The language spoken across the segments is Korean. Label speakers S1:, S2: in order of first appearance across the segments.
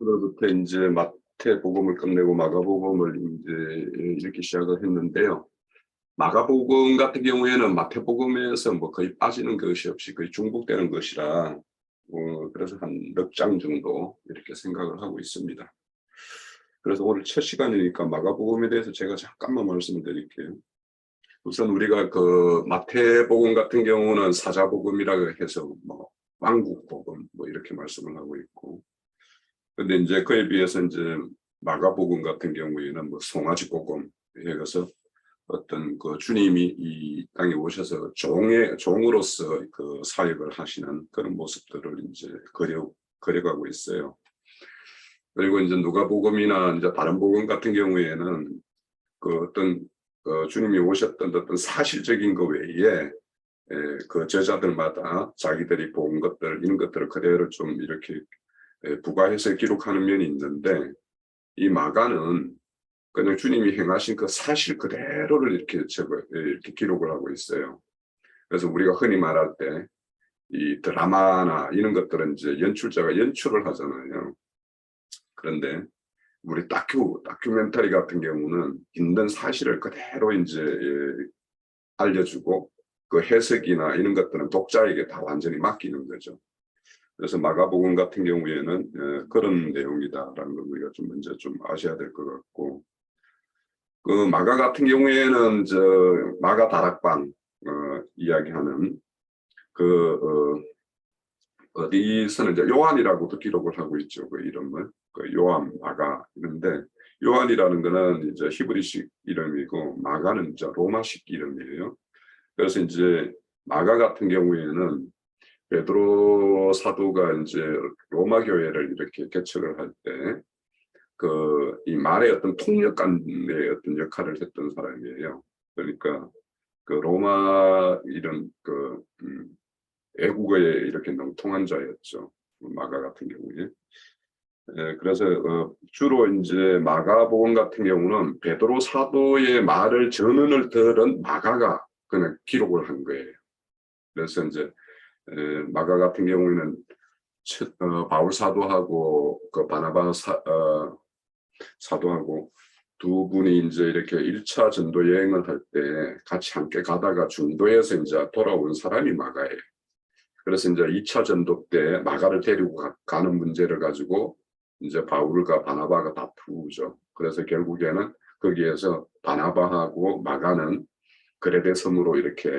S1: 그로부터 이제 마태복음을 끝내고 마가복음을 이제 읽기 시작을 했는데요. 마가복음 같은 경우에는 마태복음에서 뭐 거의 빠지는 것이 없이 거의 중복되는 것이라 그래서 한 넉 장 정도 이렇게 생각을 하고 있습니다. 그래서 오늘 첫 시간이니까 마가복음에 대해서 제가 잠깐만 말씀드릴게요. 우선 우리가 그 마태복음 같은 경우는 사자복음이라고 해서 뭐 왕국복음 뭐 이렇게 말씀을 하고 있고, 근데 이제 그에 비해서 이제 마가복음 같은 경우에는 뭐 송아지복음 해서 어떤 그 주님이 이 땅에 오셔서 종으로서 그 사역을 하시는 그런 모습들을 이제 그려가고 있어요. 그리고 이제 누가복음이나 이제 다른 복음 같은 경우에는 그 어떤 주님이 오셨던 어떤 사실적인 것 외에 그 저자들마다 자기들이 본 것들 이런 것들을 그대로 좀 이렇게 부가해서 기록하는 면이 있는데, 이 마가는 그냥 주님이 행하신 그 사실 그대로를 이렇게 기록을 하고 있어요. 그래서 우리가 흔히 말할 때 이 드라마나 이런 것들은 이제 연출자가 연출을 하잖아요. 그런데 우리 다큐멘터리 같은 경우는 있는 사실을 그대로 이제 알려주고 그 해석이나 이런 것들은 독자에게 다 완전히 맡기는 거죠. 그래서 마가복음 같은 경우에는 그런 내용이다라는 걸 우리가 좀 먼저 좀 아셔야 될 것 같고, 그 마가 같은 경우에는 마가 다락방 이야기하는 어디서는 이제 요한이라고도 기록을 하고 있죠. 그 이름을 그 요한 마가 있는데, 요한이라는 거는 이제 히브리식 이름이고 마가는 이제 로마식 이름이에요. 그래서 이제 마가 같은 경우에는 베드로 사도가 이제 로마 교회를 이렇게 개척을 할 때 이 말의 어떤 통역관의 어떤 역할을 했던 사람이에요. 그러니까 그 로마 이런 애국어에 이렇게 능통한 자였죠. 마가 같은 경우에. 그래서 주로 이제 마가복음 같은 경우는 베드로 사도의 말을 전언을 들은 마가가 그냥 기록을 한 거예요. 그래서 이제 마가 같은 경우에는 바울 사도하고 그 바나바 사도하고 두 분이 이제 이렇게 1차 전도 여행을 할 때 같이 함께 가다가 중도에서 이제 돌아온 사람이 마가예요. 그래서 이제 2차 전도 때 마가를 데리고 가는 문제를 가지고 이제 바울과 바나바가 다투죠. 그래서 결국에는 거기에서 바나바하고 마가는 그레데 섬으로 이렇게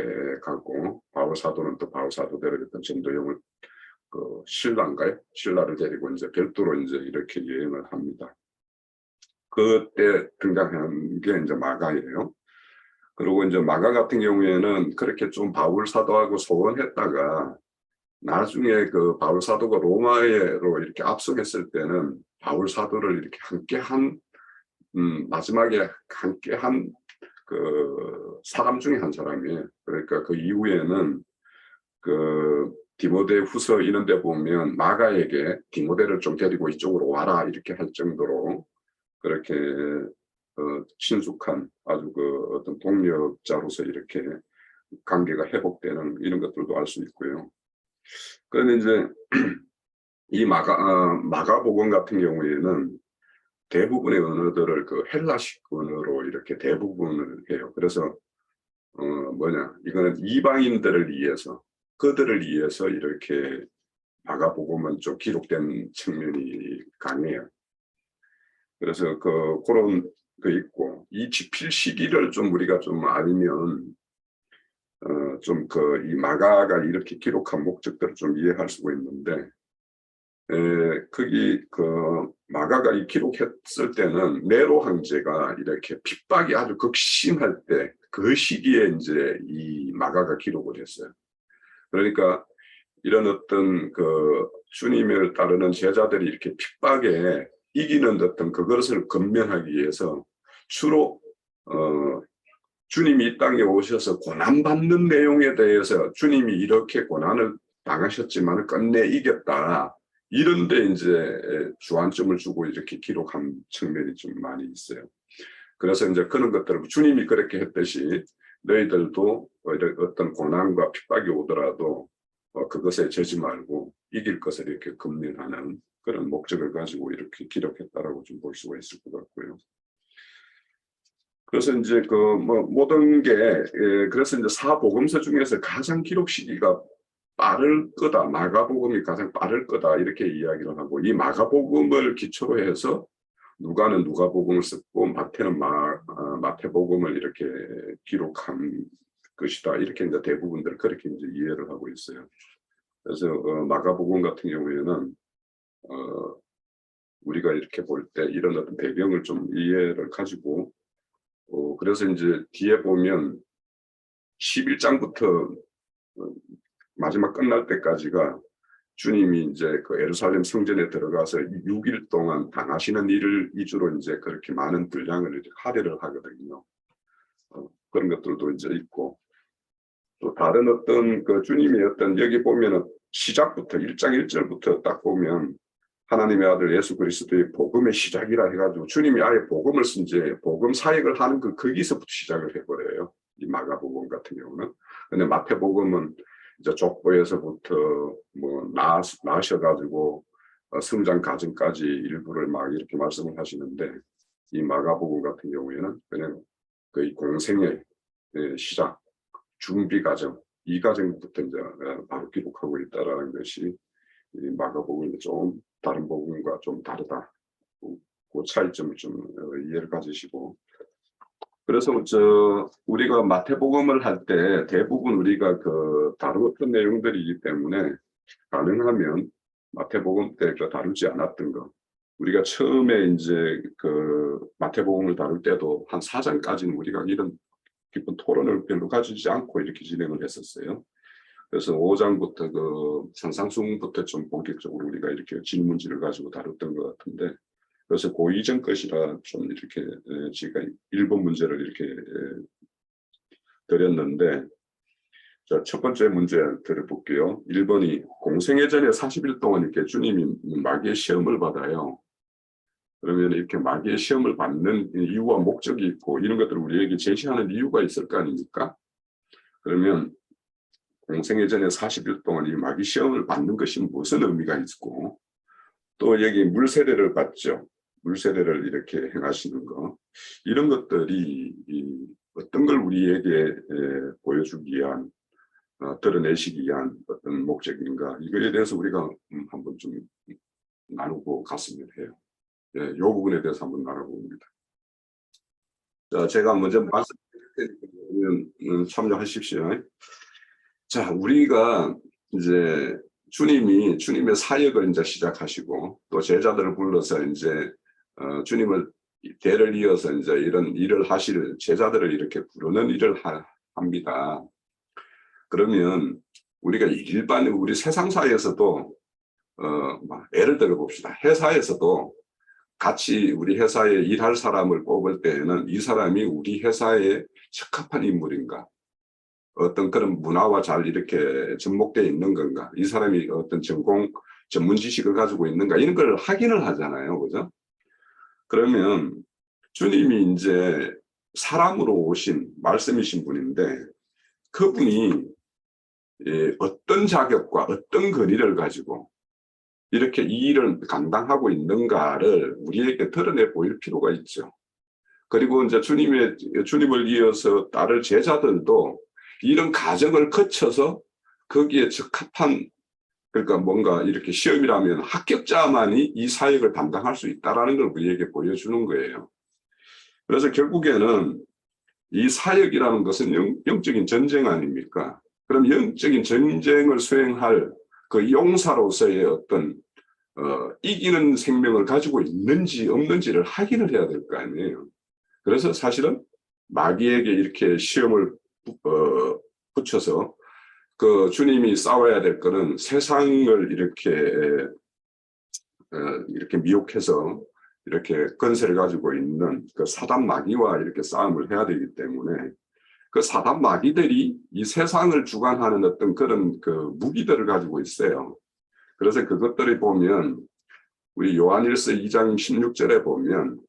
S1: 가고, 바울 사도는 또 바울 사도대로 했던 전도용을 신라를 데리고 이제 별도로 이제 이렇게 여행을 합니다. 그때 등장한 게 이제 마가예요. 그리고 이제 마가 같은 경우에는 그렇게 좀 바울 사도하고 소원했다가 나중에 그 바울 사도가 로마로 이렇게 압송했을 때는 바울 사도를 이렇게 마지막에 함께한 그 사람 중에 한 사람이에요. 그러니까 그 이후에는 그 디모데 후서 이런 데 보면 마가에게 디모데를 좀 데리고 이쪽으로 와라 이렇게 할 정도로 그렇게 친숙한 아주 어떤 동력자로서 이렇게 관계가 회복되는 이런 것들도 알 수 있고요. 그런데 이제 이 마가복음 같은 경우에는 대부분의 언어들을 그 헬라식 언어로 이렇게 대부분을 해요. 그래서 이거는 이방인들을 위해서, 그들을 위해서 이렇게 마가복음은 좀 기록된 측면이 강해요. 그래서 그런 거 있고, 이 집필 시기를 좀 우리가 좀 알면 이 마가가 이렇게 기록한 목적들을 좀 이해할 수가 있는데, 거기 마가가 이 기록했을 때는 네로 황제가 이렇게 핍박이 아주 극심할 때 그 시기에 이제 이 마가가 기록을 했어요. 그러니까 이런 어떤 주님을 따르는 제자들이 이렇게 핍박에 이기는 어떤 그것을 건면하기 위해서 주로 주님이 이 땅에 오셔서 고난받는 내용에 대해서 주님이 이렇게 고난을 당하셨지만 끝내 이겼다, 이런데 이제 주안점을 주고 이렇게 기록한 측면이 좀 많이 있어요. 그래서 이제 그런 것들을 주님이 그렇게 했듯이 너희들도 어떤 고난과 핍박이 오더라도 그것에 져지 말고 이길 것을 이렇게 건면하는 그런 목적을 가지고 이렇게 기록했다라고 좀 볼 수가 있을 것 같고요. 그래서 이제 그 뭐 모든 게 그래서 이제 사복음서 중에서 가장 기록 시기가 빠를 거다. 마가복음이 가장 빠를 거다. 이렇게 이야기를 하고 이 마가복음을 기초로 해서 누가는 누가복음을 썼고 마태는 마태복음을 이렇게 기록한 것이다. 이렇게 이제 대부분들 그렇게 이제 이해를 하고 있어요. 그래서 마가복음 같은 경우에는 우리가 이렇게 볼 때 이런 어떤 배경을 좀 이해를 가지고 그래서 이제 뒤에 보면 11장부터 마지막 끝날 때까지가 주님이 이제 그 예루살렘 성전에 들어가서 6일 동안 당하시는 일을 위주로 이제 그렇게 많은 분량을 할애를 하거든요. 그런 것들도 이제 있고 또 다른 어떤 그 주님의 어떤 여기 보면은 시작부터 1장 1절부터 딱 보면 하나님의 아들 예수 그리스도의 복음의 시작이라 해가지고 주님이 아예 복음을 쓴 이제 복음 사역을 하는 거기서부터 시작을 해버려요. 이 마가복음 같은 경우는. 근데 마태복음은 이제 족보에서부터 뭐 나셔가지고 성장 과정까지 일부를 막 이렇게 말씀을 하시는데 이 마가복음 같은 경우에는 그냥 거의 공생의 시작, 준비 과정, 이 과정부터 이제 바로 기록하고 있다라는 것이 이 마가복음이 좀 다른 복음과 좀 다르다. 그 차이점을 좀 이해를 가지시고. 그래서 우리가 마태복음을 할 때 대부분 우리가 그 다루었던 내용들이기 때문에 가능하면 마태복음 때 다루지 않았던 거. 우리가 처음에 이제 그 마태복음을 다룰 때도 한 4장까지는 우리가 이런 깊은 토론을 별로 가지지 않고 이렇게 진행을 했었어요. 그래서 5장부터 그 산상수훈부터 좀 본격적으로 우리가 이렇게 질문지를 가지고 다뤘던 것 같은데 그래서 그 이전 것이라 좀 이렇게 제가 1번 문제를 이렇게 드렸는데 자, 첫 번째 문제 드려볼게요. 1번이 공생애 전에 40일 동안 이렇게 주님이 마귀의 시험을 받아요. 그러면 이렇게 마귀의 시험을 받는 이유와 목적이 있고 이런 것들을 우리에게 제시하는 이유가 있을 거 아닙니까? 그러면 공생애 전에 40일 동안 이 마귀 시험을 받는 것이 무슨 의미가 있고 또 여기 물세례를 받죠. 물세례를 이렇게 행하시는 거 이런 것들이 어떤 걸 우리에게 보여주기 위한 드러내시기 위한 어떤 목적인가 이거에 대해서 우리가 한번 좀 나누고 갔으면 해요. 이 부분에 대해서 한번 나눠봅니다. 자, 제가 먼저 말씀드리면 참여하십시오. 자, 우리가 이제 주님의 사역을 이제 시작하시고 또 제자들을 불러서 이제 주님을 대를 이어서 이제 이런 일을 하실 제자들을 이렇게 부르는 일을 합니다. 그러면 우리가 일반 우리 세상사에서도 예를 들어 봅시다. 회사에서도 같이 우리 회사에 일할 사람을 뽑을 때에는 이 사람이 우리 회사에 적합한 인물인가? 어떤 그런 문화와 잘 이렇게 접목되어 있는 건가? 이 사람이 어떤 전문 지식을 가지고 있는가? 이런 걸 확인을 하잖아요. 그죠? 그러면 주님이 이제 사람으로 오신 말씀이신 분인데 그분이 어떤 자격과 어떤 권위를 가지고 이렇게 이 일을 감당하고 있는가를 우리에게 드러내 보일 필요가 있죠. 그리고 이제 주님을 이어서 따를 제자들도 이런 과정을 거쳐서 거기에 적합한 그러니까 뭔가 이렇게 시험이라면 합격자만이 이 사역을 감당할 수 있다는 걸 우리에게 보여주는 거예요. 그래서 결국에는 이 사역이라는 것은 영적인 전쟁 아닙니까? 그럼 영적인 전쟁을 수행할 그 용사로서의 어떤 이기는 생명을 가지고 있는지 없는지를 확인을 해야 될 거 아니에요. 그래서 사실은 마귀에게 이렇게 시험을 붙여서 그 주님이 싸워야 될 거는 세상을 이렇게 미혹해서 이렇게 건세를 가지고 있는 그 사단 마귀와 이렇게 싸움을 해야 되기 때문에 그 사단 마귀들이 이 세상을 주관하는 어떤 그런 그 무기들을 가지고 있어요. 그래서 그것들을 보면 우리 요한일서 2장 16절에 보면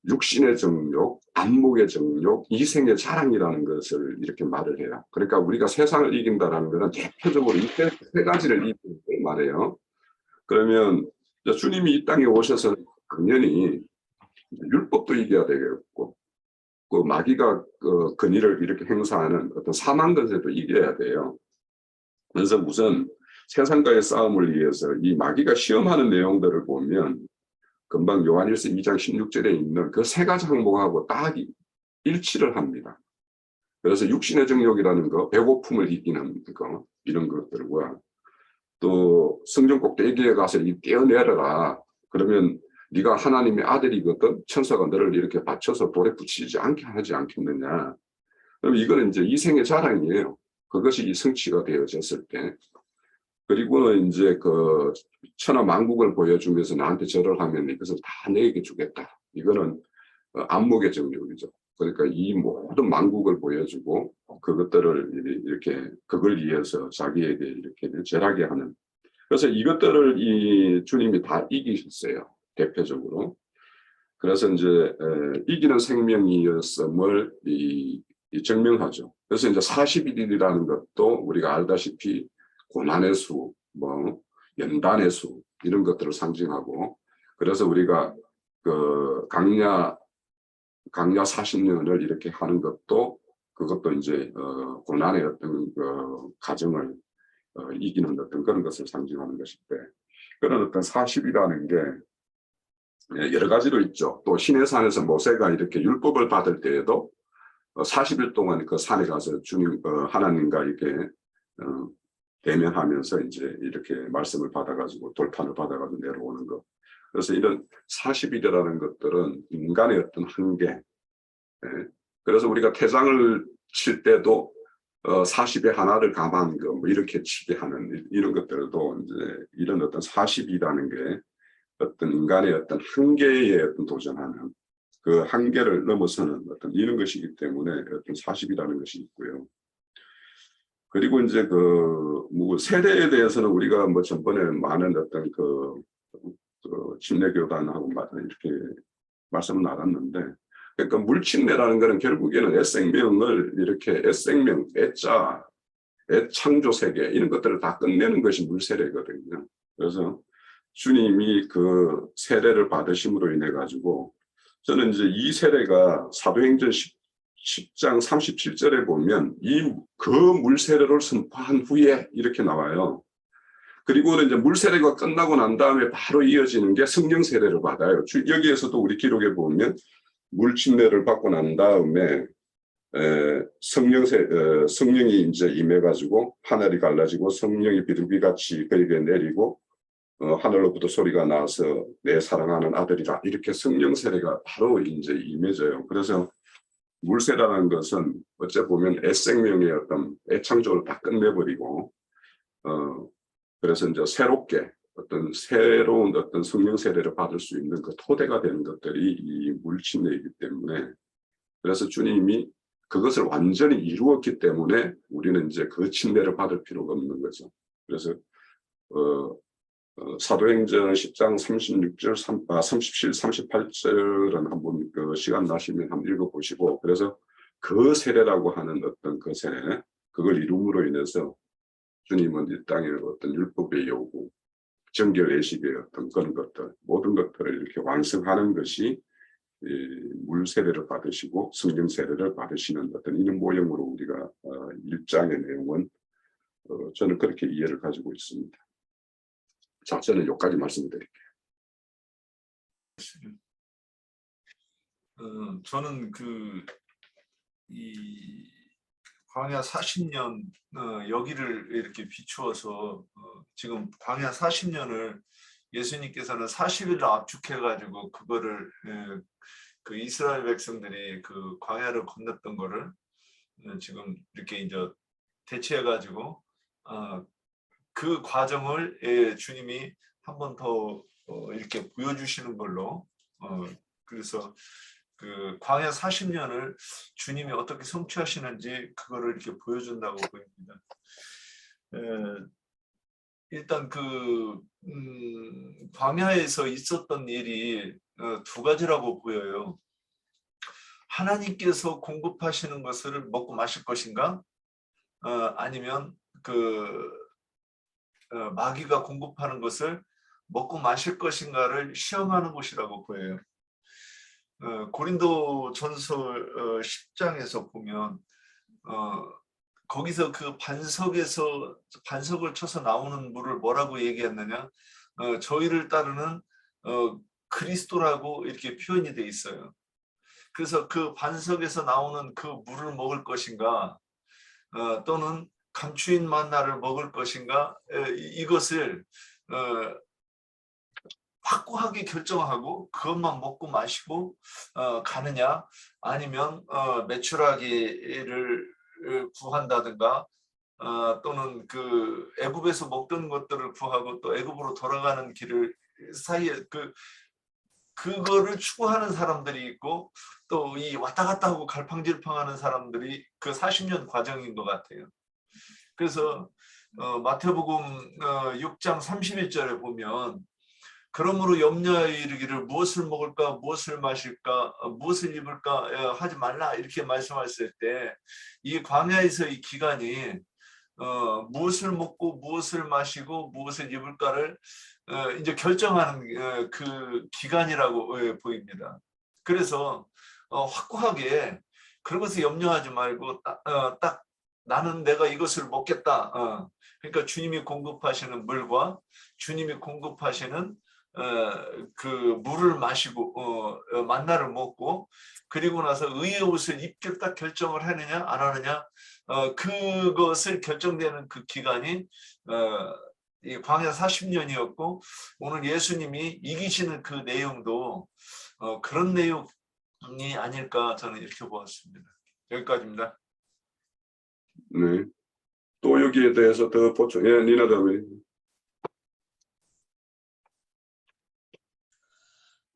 S1: 육신의 정욕, 안목의 정욕, 이생의 자랑이라는 것을 이렇게 말을 해요. 그러니까 우리가 세상을 이긴다라는 것은 대표적으로 이 세 가지를 이기는 걸 말해요. 그러면 주님이 이 땅에 오셔서 당연히 율법도 이겨야 되겠고, 그 마귀가 그 권위를 이렇게 행사하는 어떤 사망 권세도 이겨야 돼요. 그래서 우선 세상과의 싸움을 위해서 이 마귀가 시험하는 내용들을 보면 금방 요한일서 2장 16절에 있는 그 세 가지 항목하고 딱 일치를 합니다. 그래서 육신의 정욕이라는 거, 배고픔을 이기는 거, 이런 것들과 또 성전 꼭대기에 가서 뛰어내려라. 그러면 네가 하나님의 아들이거든 천사가 너를 이렇게 받쳐서 돌에 붙이지 않게 하지 않겠느냐. 그럼 이거는 이제 이생의 자랑이에요. 그것이 이 성취가 되어졌을 때. 그리고는 이제 그 천하 만국을 보여주면서 나한테 절을 하면 이것을 다 내게 주겠다. 이거는 안목의 정욕이죠. 그러니까 이 모든 만국을 보여주고 그것들을 이렇게 그걸 위해서 자기에게 이렇게 절하게 하는. 그래서 이것들을 이 주님이 다 이기셨어요. 대표적으로. 그래서 이제 이기는 생명이었음을 증명하죠. 그래서 이제 40일이라는 것도 우리가 알다시피 고난의 수, 뭐 연단의 수 이런 것들을 상징하고, 그래서 우리가 그 강야 40년을 이렇게 하는 것도 그것도 이제 고난의 어떤 그 과정을 이기는 어떤 그런 것을 상징하는 것인데, 그런 어떤 40이라는 게 여러 가지로 있죠. 또 시내산에서 모세가 이렇게 율법을 받을 때에도 40일 동안 그 산에 가서 주님 하나님과 이렇게 대면하면서 이제 이렇게 말씀을 받아가지고 돌판을 받아가지고 내려오는 것. 그래서 이런 40일이라는 것들은 인간의 어떤 한계. 그래서 우리가 태장을 칠 때도 40에 하나를 감한 거 뭐 이렇게 치게 하는 이런 것들도 이제 이런 어떤 40이라는 게 어떤 인간의 어떤 한계에 어떤 도전하는 그 한계를 넘어서는 어떤 이런 것이기 때문에 어떤 40이라는 것이 있고요. 그리고 이제 뭐 세대에 대해서는 우리가 뭐 전번에 많은 어떤 그 침례교단하고 이렇게 말씀을 나눴는데, 그러니까 물침례라는 것은 결국에는 애생명을 이렇게 애생명, 애자, 애창조 세계 이런 것들을 다 끝내는 것이 물세례거든요. 그래서 주님이 그 세례를 받으심으로 인해 가지고 저는 이제 이 세례가 사도행전 10장 37절에 보면 그 물세례를 선포한 후에 이렇게 나와요. 그리고는 이제 물세례가 끝나고 난 다음에 바로 이어지는 게 성령 세례를 받아요. 여기에서도 우리 기록에 보면 물침례를 받고 난 다음에 성령이 이제 임해가지고 하늘이 갈라지고 성령이 비둘기같이 그에게 내리고 하늘로부터 소리가 나서 내 사랑하는 아들이라 이렇게 성령 세례가 바로 이제 임해져요. 그래서 물세라는 것은 어째 보면 애생명의 어떤 애창조를 다 끝내버리고 그래서 이제 새롭게 어떤 새로운 어떤 성령 세례를 받을 수 있는 그 토대가 되는 것들이 이 물침례이기 때문에, 그래서 주님이 그것을 완전히 이루었기 때문에 우리는 이제 그 침례를 받을 필요가 없는 거죠. 그래서 사도행전 10장 36절, 37, 38절은 한번 그 시간 나시면 한번 읽어보시고, 그래서 그 세례라고 하는 어떤 그 세례, 그걸 이룸으로 인해서 주님은 이 땅에 어떤 율법의 요구, 정결 예식의 어떤 그런 것들, 모든 것들을 이렇게 완성하는 것이 물 세례를 받으시고 성령 세례를 받으시는 어떤 이런 모형으로 우리가 1장의 내용은 저는 그렇게 이해를 가지고 있습니다. 자, 저는 여기까지 말씀드릴게요.
S2: 저는 이 광야 40년 여기를 이렇게 비추어서 지금 광야 40년을 예수님께서는 40일을 압축해가지고 그거를 그 이스라엘 백성들이 그 광야를 건넜던 거를 지금 이렇게 이제 대체해가지고 그 과정을 주님이 한 번 더 이렇게 보여주시는 걸로 그래서 그 광야 40년을 주님이 어떻게 성취하시는지 그거를 이렇게 보여준다고 보입니다. 일단 광야에서 있었던 일이 두 가지라고 보여요. 하나님께서 공급하시는 것을 먹고 마실 것인가? 아니면 마귀가 공급하는 것을 먹고 마실 것인가를 시험하는 곳이라고 보여요. 고린도 전서 10장에서 보면 거기서 그 반석을 쳐서 나오는 물을 뭐라고 얘기했느냐? 저희를 따르는 그리스도라고 이렇게 표현이 돼 있어요. 그래서 그 반석에서 나오는 그 물을 먹을 것인가, 또는 감추인 만나를 먹을 것인가, 이것을 확고하게 결정하고 그것만 먹고 마시고 가느냐, 아니면 메추라기를 구한다든가, 또는 그 애굽에서 먹던 것들을 구하고 또 애굽으로 돌아가는 길을 사이에 그거를 추구하는 사람들이 있고, 또 이 왔다 갔다 하고 갈팡질팡하는 사람들이 그 40년 과정인 것 같아요. 그래서 마태복음 6장 31절에 보면, 그러므로 염려에 이르기를 무엇을 먹을까, 무엇을 마실까, 무엇을 입을까 하지 말라, 이렇게 말씀하셨을 때, 이 광야에서 이 기간이 무엇을 먹고 무엇을 마시고 무엇을 입을까를 이제 결정하는 그 기간이라고 보입니다. 그래서 확고하게 그런 것을 염려하지 말고 딱 나는 내가 이것을 먹겠다. 그러니까 주님이 공급하시는 물과 주님이 공급하시는 그 물을 마시고 만나를 먹고, 그리고 나서 의의 옷을 입기를 딱 결정을 하느냐 안 하느냐, 그것을 결정되는 그 기간이 이 광야 40년이었고, 오늘 예수님이 이기시는 그 내용도 그런 내용이 아닐까, 저는 이렇게 보았습니다. 여기까지입니다.
S1: 네. 또 여기에 대해서 더 보충. 예, 니나 다음에.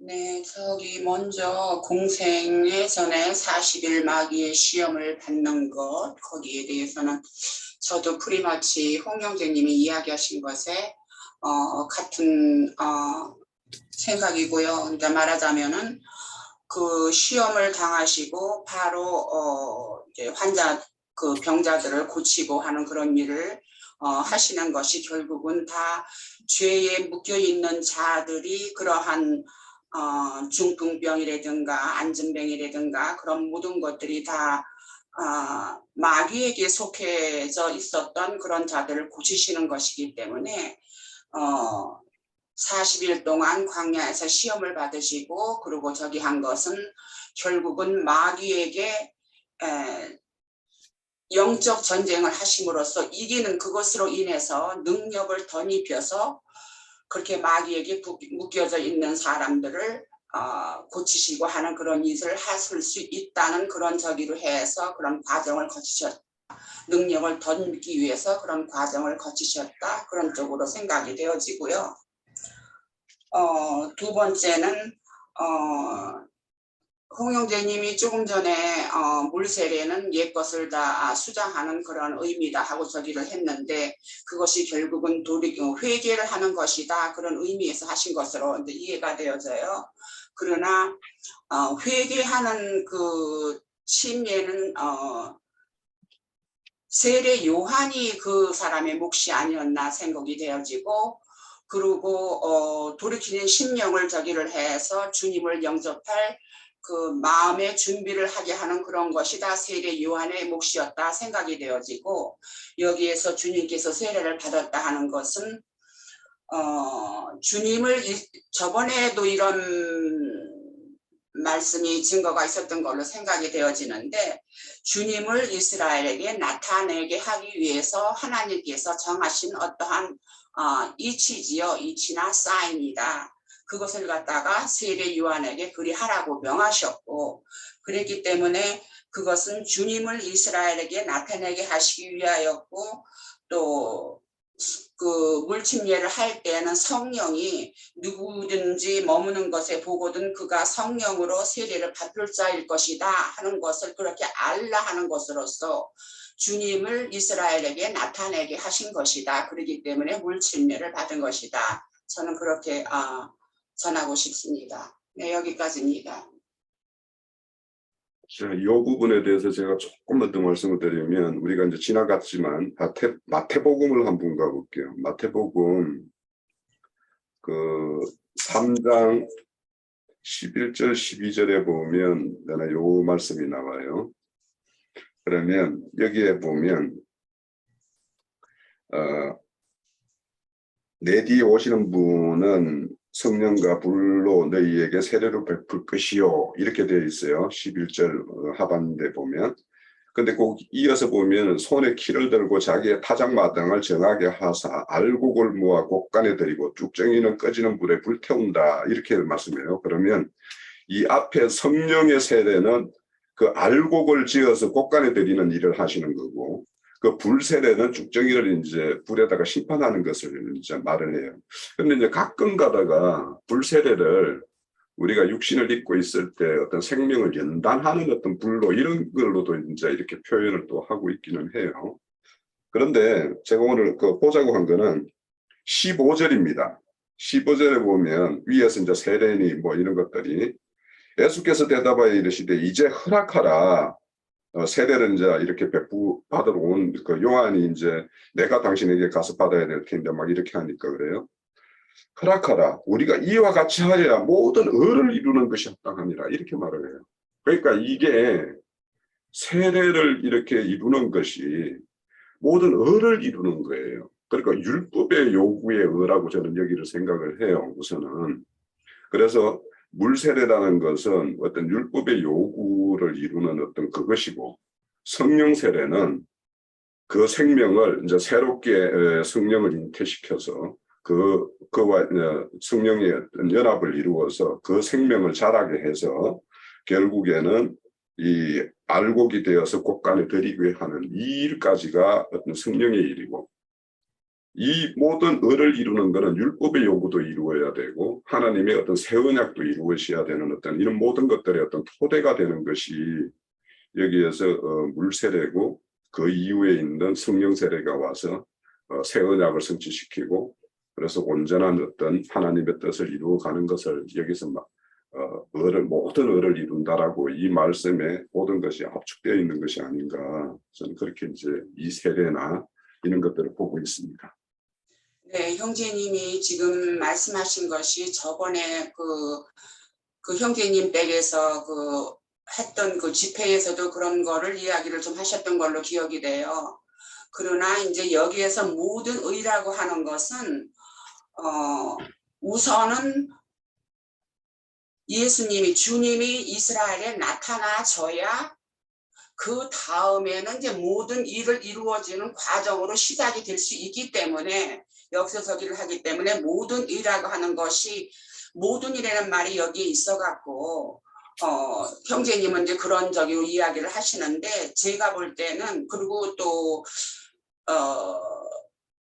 S3: 네, 저기 먼저 공생의 전에 40일 마귀의 시험을 받는 것, 거기에 대해서는 저도 프리마치 홍영재님이 이야기하신 것에 같은 생각이고요. 그러니까 말하자면은 그 시험을 당하시고 바로 이제 환자 그 병자들을 고치고 하는 그런 일을 하시는 것이 결국은 다 죄에 묶여 있는 자들이 그러한 중풍병이라든가 안진병이라든가 그런 모든 것들이 다 마귀에게 속해져 있었던 그런 자들을 고치시는 것이기 때문에 40일 동안 광야에서 시험을 받으시고, 그리고 저기 한 것은 결국은 마귀에게 영적 전쟁을 하심으로써 이기는 그것으로 인해서 능력을 덧입혀서 그렇게 마귀에게 묶여져 있는 사람들을 고치시고 하는 그런 일을 하실 수 있다는 그런 저기로 해서 그런 과정을 거치셨다. 능력을 덧입기 위해서 그런 과정을 거치셨다. 그런 쪽으로 생각이 되어지고요. 두 번째는 홍영재님이 조금 전에 물 세례는 옛것을 다 수장하는 그런 의미다 하고 저기를 했는데, 그것이 결국은 회개를 하는 것이다, 그런 의미에서 하신 것으로 이제 이해가 되어져요. 그러나 회개하는 그 침례는 세례 요한이 그 사람의 몫이 아니었나 생각이 되어지고, 그리고 돌이키는 심령을 저기를 해서 주님을 영접할 그 마음의 준비를 하게 하는 그런 것이 다 세례 요한의 몫이었다 생각이 되어지고, 여기에서 주님께서 세례를 받았다 하는 것은 주님을 저번에도 이런 말씀이 증거가 있었던 걸로 생각이 되어지는데, 주님을 이스라엘에게 나타내게 하기 위해서 하나님께서 정하신 어떠한 이치지요. 이치나 사인이다. 그것을 갖다가 세례 요한에게 그리하라고 명하셨고, 그랬기 때문에 그것은 주님을 이스라엘에게 나타내게 하시기 위하였고, 또 그 물침례를 할 때는 성령이 누구든지 머무는 것에 보거든 그가 성령으로 세례를 받을 자일 것이다 하는 것을 그렇게 알라 하는 것으로서 주님을 이스라엘에게 나타내게 하신 것이다. 그렇기 때문에 물침례를 받은 것이다. 저는 그렇게 전하고 싶습니다. 네, 여기까지입니다.
S1: 자, 이 부분에 대해서 제가 조금만 더 말씀을 드리면, 우리가 이제 지나갔지만 마태복음을 한번 가볼게요. 마태복음 그 3장 11절 12절에 보면 요 말씀이 나와요. 그러면 여기에 보면 내 뒤에 오시는 분은 성령과 불로 너희에게 세례를 베풀 것이요, 이렇게 되어 있어요. 11절 하반대 보면. 근데 꼭 이어서 보면 손에 키를 들고 자기의 타작마당을 정하게 하사 알곡을 모아 곳간에 들이고 쭉정이는 꺼지는 불에 불태운다, 이렇게 말씀해요. 그러면 이 앞에 성령의 세례는 그 알곡을 지어서 곳간에 들이는 일을 하시는 거고, 그 불세례는 쭉정이를 이제 불에다가 심판하는 것을 이제 말을 해요. 근데 이제 가끔 가다가 불세례를 우리가 육신을 입고 있을 때 어떤 생명을 연단하는 어떤 불로, 이런 걸로도 이제 이렇게 표현을 또 하고 있기는 해요. 그런데 제가 오늘 보자고 한 거는 15절입니다. 15절에 보면 위에서 이제 세례니 뭐 이런 것들이, 예수께서 대답하여 이르시되 이제 허락하라. 세례를 이제 이렇게 받으러 온 그 요한이 이제 내가 당신에게 가서 받아야 될 텐데 막 이렇게 하니까 그래요. 허락하라. 우리가 이와 같이 하여야 모든 의를 이루는 것이 합당하니라, 이렇게 말을 해요. 그러니까 이게 세례를 이렇게 이루는 것이 모든 의를 이루는 거예요. 그러니까 율법의 요구의 의라고 저는 여기를 생각을 해요, 우선은. 그래서 물세례라는 것은 어떤 율법의 요구를 이루는 어떤 그것이고, 성령 세례는 그 생명을 이제 새롭게 성령을 잉태시켜서 그와 성령의 어떤 연합을 이루어서 그 생명을 자라게 해서 결국에는 이 알곡이 되어서 곳간에 들이게 하는 이 일까지가 어떤 성령의 일이고, 이 모든 의를 이루는 것은 율법의 요구도 이루어야 되고 하나님의 어떤 새 언약도 이루어져야 되는 어떤 이런 모든 것들의 어떤 토대가 되는 것이 여기에서 물세례고, 그 이후에 있는 성령 세례가 와서 새 언약을 성취시키고, 그래서 온전한 어떤 하나님의 뜻을 이루어가는 것을 여기서 막 모든 의를 이룬다라고 이 말씀에 모든 것이 압축되어 있는 것이 아닌가, 저는 그렇게 이제 이 세례나 이런 것들을 보고 있습니다.
S3: 네, 형제님이 지금 말씀하신 것이 저번에 그 형제님 댁에서 했던 그 집회에서도 그런 거를 이야기를 좀 하셨던 걸로 기억이 돼요. 그러나 이제 여기에서 모든 의라고 하는 것은 우선은 예수님이, 주님이 이스라엘에 나타나줘야 그 다음에는 이제 모든 일을 이루어지는 과정으로 시작이 될 수 있기 때문에, 여기서 저기를 하기 때문에 모든 일이라고 하는 것이, 모든 일이라는 말이 여기에 있어갖고 형제님은 이제 그런 저기로 이야기를 하시는데, 제가 볼 때는, 그리고 또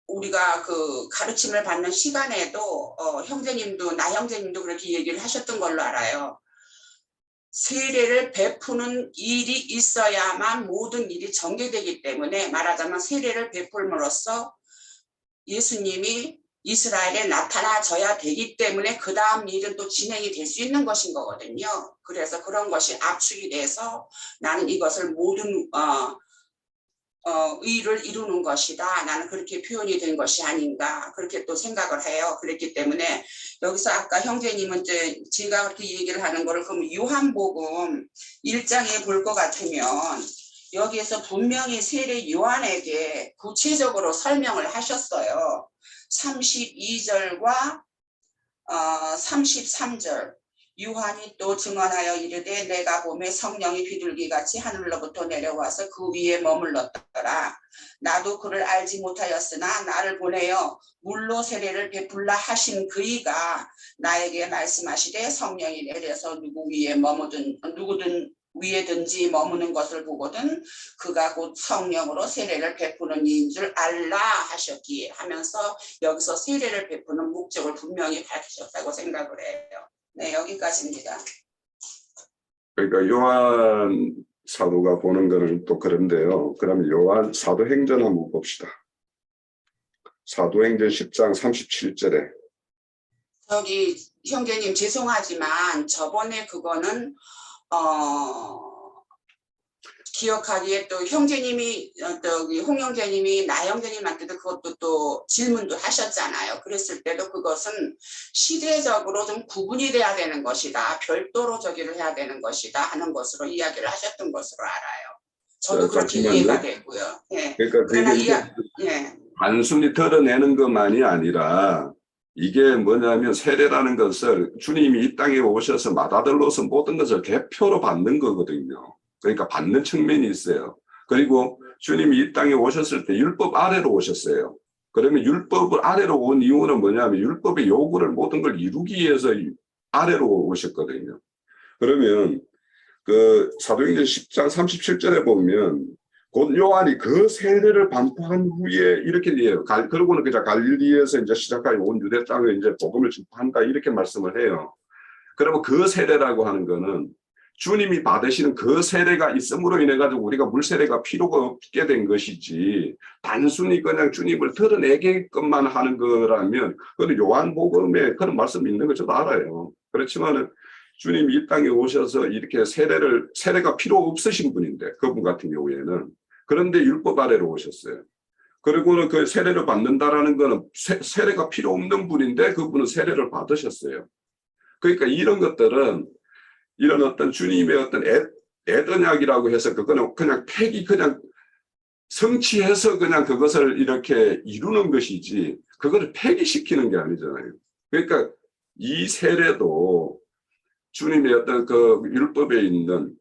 S3: 우리가 그 가르침을 받는 시간에도 형제님도, 나 형제님도 그렇게 얘기를 하셨던 걸로 알아요. 세례를 베푸는 일이 있어야만 모든 일이 전개되기 때문에, 말하자면 세례를 베풀므로써 예수님이 이스라엘에 나타나줘야 되기 때문에 그 다음 일은 또 진행이 될 수 있는 것인 거거든요. 그래서 그런 것이 압축이 돼서 나는 이것을 모든 의를 이루는 것이다, 나는 그렇게 표현이 된 것이 아닌가, 그렇게 또 생각을 해요. 그랬기 때문에 여기서 아까 형제님은 제가 그렇게 얘기를 하는 거를 그럼 요한복음 1장에 볼 것 같으면 여기에서 분명히 세례 요한에게 구체적으로 설명을 하셨어요. 32절과 33절. 요한이 또 증언하여 이르되 내가 보매 성령이 비둘기같이 하늘로부터 내려와서 그 위에 머물렀더라. 나도 그를 알지 못하였으나 나를 보내어 물로 세례를 베풀라 하신 그이가 나에게 말씀하시되 성령이 내려서 누구든 위에든지 머무는 것을 보거든 그가 곧 성령으로 세례를 베푸는 이인 줄 알라 하셨기에, 하면서 여기서 세례를 베푸는 목적을 분명히 밝히셨다고 생각을 해요. 네, 여기까지입니다.
S1: 그러니까 요한 사도가 보는 거는 또 그런데요. 그럼 요한 사도행전 한번 봅시다. 사도행전 10장 37절에.
S3: 저기 형제님 죄송하지만 저번에 그거는 기억하기에 또 형제님이 저기 홍 형제님이 나 형제님한테도 그것도 또 질문도 하셨잖아요. 그랬을 때도 그것은 시대적으로 좀 구분이 돼야 되는 것이다. 별도로 저기를 해야 되는 것이다 하는 것으로 이야기를 하셨던 것으로 알아요. 저도 그렇게
S1: 잠시만요.
S3: 이해가 되고요. 예.
S1: 그러니까
S3: 그러나
S1: 그게
S3: 예.
S1: 단순히 드러내는 것만이 아니라 이게 뭐냐면 세례라는 것을 주님이 이 땅에 오셔서 맏아들로서 모든 것을 대표로 받는 거거든요. 그러니까 받는 측면이 있어요. 그리고 주님이 이 땅에 오셨을 때 율법 아래로 오셨어요. 그러면 율법을 아래로 온 이유는 뭐냐면 율법의 요구를 모든 걸 이루기 위해서 아래로 오셨거든요. 그러면 그 사도행전 10장 37절에 보면 곧 요한이 그 세례를 반포한 후에 이렇게 해요. 그러고는 그냥 갈릴리에서 이제 시작하여 온 유대 땅에 이제 복음을 전파한다 이렇게 말씀을 해요. 그러면 그 세례라고 하는 거는 주님이 받으시는 그 세례가 있음으로 인해 가지고 우리가 물 세례가 필요가 없게 된 것이지 단순히 그냥 주님을 드러내게끔만 하는 거라면 그건 요한복음에 그런 말씀이 있는 거 저도 알아요. 그렇지만은 주님이 이 땅에 오셔서 이렇게 세례가 필요 없으신 분인데 그분 같은 경우에는 그런데 율법 아래로 오셨어요. 그리고는 그 세례를 받는다라는 거는 세례가 필요 없는 분인데 그분은 세례를 받으셨어요. 그러니까 이런 것들은 이런 어떤 주님의 어떤 애언약이라고 해서 그거는 그냥 팩이 그냥 성취해서 그냥 그것을 이렇게 이루는 것이지 그거를 폐기시키는 게 아니잖아요. 그러니까 이 세례도 주님의 어떤 그 율법에 있는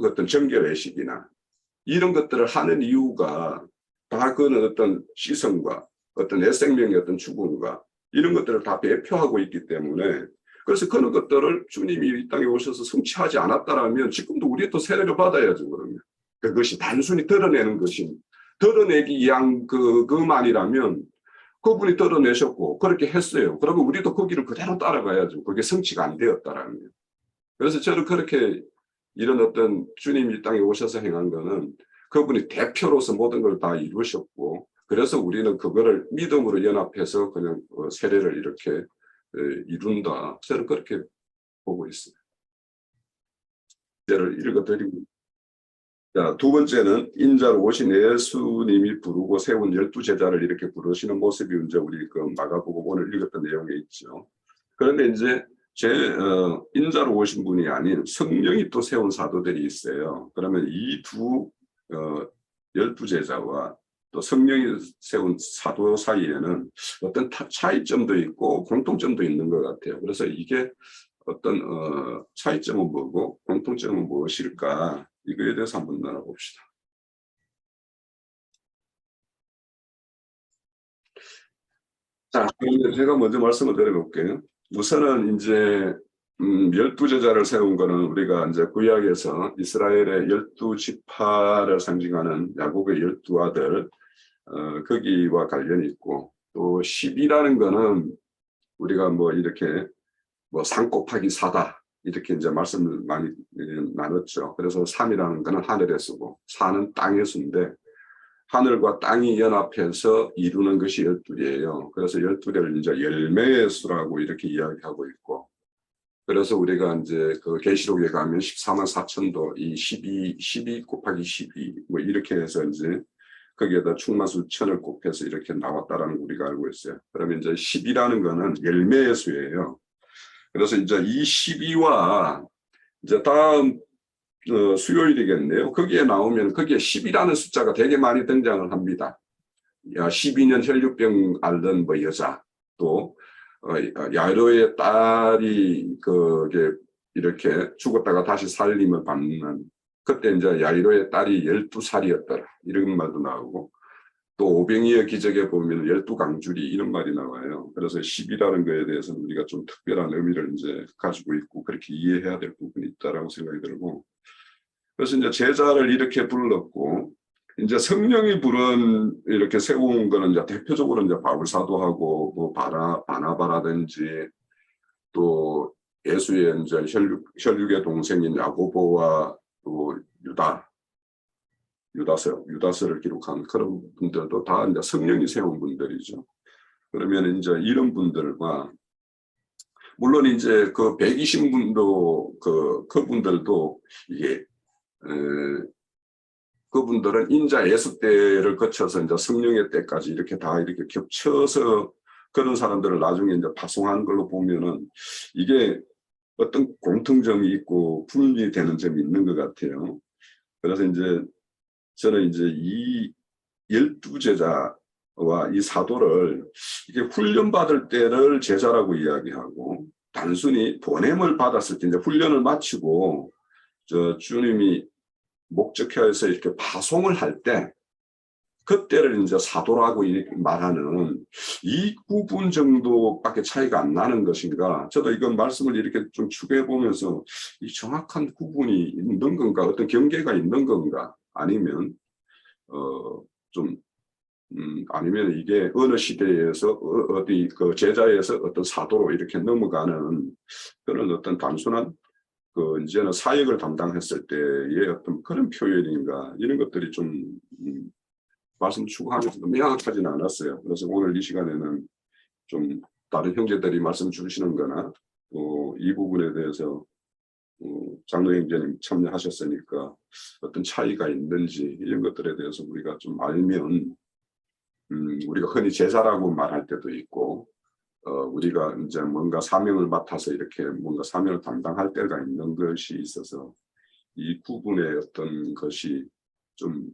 S1: 어떤 정결 외식이나 이런 것들을 하는 이유가 다 그는 어떤 시선과 어떤 내 생명의 어떤 죽음과 이런 것들을 다 대표하고 있기 때문에 그래서 그런 것들을 주님이 이 땅에 오셔서 성취하지 않았다라면 지금도 우리 또 세례를 받아야죠. 그러면 그것이 단순히 드러내는 것이 드러내기 위한 그만이라면 그분이 드러내셨고 그렇게 했어요. 그러면 우리도 그 길을 그대로 따라가야죠. 그게 성취가 안 되었다라면. 그래서 저는 그렇게 이런 어떤 주님이 이 땅에 오셔서 행한 거는 그분이 대표로서 모든 걸 다 이루셨고 그래서 우리는 그거를 믿음으로 연합해서 그냥 세례를 이렇게 이룬다. 저는 그렇게 보고 있어요. 예를 읽어드리고 자, 두 번째는 인자로 오신 예수님이 부르고 세운 12제자를 이렇게 부르시는 모습이 이제 우리 그 마가복음 오늘 읽었던 내용에 있죠. 그런데 이제 인자로 오신 분이 아닌 성령이 또 세운 사도들이 있어요. 그러면 이 두 12제자와 또 성령이 세운 사도 사이에는 어떤 차이점도 있고 공통점도 있는 것 같아요. 그래서 이게 어떤 차이점은 뭐고 공통점은 무엇일까? 이거에 대해서 한번 나눠봅시다. 자, 그러면 제가 먼저 말씀을 드려볼게요. 우선은 이제 12제자를 세운 거는 우리가 이제 구약에서 이스라엘의 12지파를 상징하는 야곱의 12아들 거기와 관련이 있고 또 10이라는 거는 우리가 뭐 이렇게 뭐 3 곱하기 4다 이렇게 이제 말씀을 많이 나눴죠. 그래서 3이라는 거는 하늘의 수고 4는 땅의 수인데 하늘과 땅이 연합해서 이루는 것이 12이에요. 그래서 12개를 이제 열매의 수라고 이렇게 이야기하고 있고 그래서 우리가 이제 그 계시록에 가면 14만 4천도 이 12 곱하기 12 뭐 이렇게 해서 이제 거기에다 충만수 천을 곱해서 이렇게 나왔다라는 거 우리가 알고 있어요. 그러면 이제 10이라는 거는 열매의 수예요. 그래서 이제 이 12와 이제 다음 수요일이겠네요. 거기에 나오면 거기에 10이라는 숫자가 되게 많이 등장을 합니다. 12년 혈류병 앓던 뭐 여자 또 야이로의 딸이 그게 이렇게 죽었다가 다시 살림을 받는 그때 이제 야이로의 딸이 12살이었더라 이런 말도 나오고 또 오병이의 기적에 보면 12강줄이 이런 말이 나와요. 그래서 10이라는 거에 대해서는 우리가 좀 특별한 의미를 이제 가지고 있고 그렇게 이해해야 될 부분이 있다라고 생각이 들고 그래서 이제 제자를 이렇게 불렀고 이제 성령이 이렇게 세운 거는 이제 대표적으로 이제 바울 사도하고 뭐 바나바라든지 또 예수의 이제 혈육의 동생인 야고보와 또 유다서를 기록한 그런 분들도 다 이제 성령이 세운 분들이죠. 그러면 이제 이런 분들과 물론 이제 그 120분도 그분들도 이게 그분들은 인자 예수 때를 거쳐서 이제 성령의 때까지 이렇게 다 이렇게 겹쳐서 그런 사람들을 나중에 이제 파송한 걸로 보면은 이게 어떤 공통점이 있고 분리되는 점이 있는 것 같아요. 그래서 이제 저는 이제 이 12제자와 이 사도를 이게 훈련받을 때를 제자라고 이야기하고 단순히 보냄을 받았을 때 이제 훈련을 마치고 주님이 목적해서 이렇게 파송을 할 때 그때를 이제 사도라고 말하는 이 구분 정도밖에 차이가 안 나는 것인가? 저도 이건 말씀을 이렇게 좀 추구해 보면서 이 정확한 구분이 있는 건가? 어떤 경계가 있는 건가? 아니면 좀 아니면 이게 어느 시대에서 어디 그 제자에서 어떤 사도로 이렇게 넘어가는 그런 어떤 단순한 그 이제는 사역을 담당했을 때의 어떤 그런 표현인가 이런 것들이 좀 말씀 추구하면서도 명확하지는 않았어요. 그래서 오늘 이 시간에는 좀 다른 형제들이 말씀 주시는 거나 또 이 부분에 대해서 장로 형제님 참여하셨으니까 어떤 차이가 있는지 이런 것들에 대해서 우리가 좀 알면 우리가 흔히 제자라고 말할 때도 있고 우리가 이제 뭔가 사명을 맡아서 이렇게 뭔가 사명을 담당할 때가 있는 것이 있어서 이 구분의 어떤 것이 좀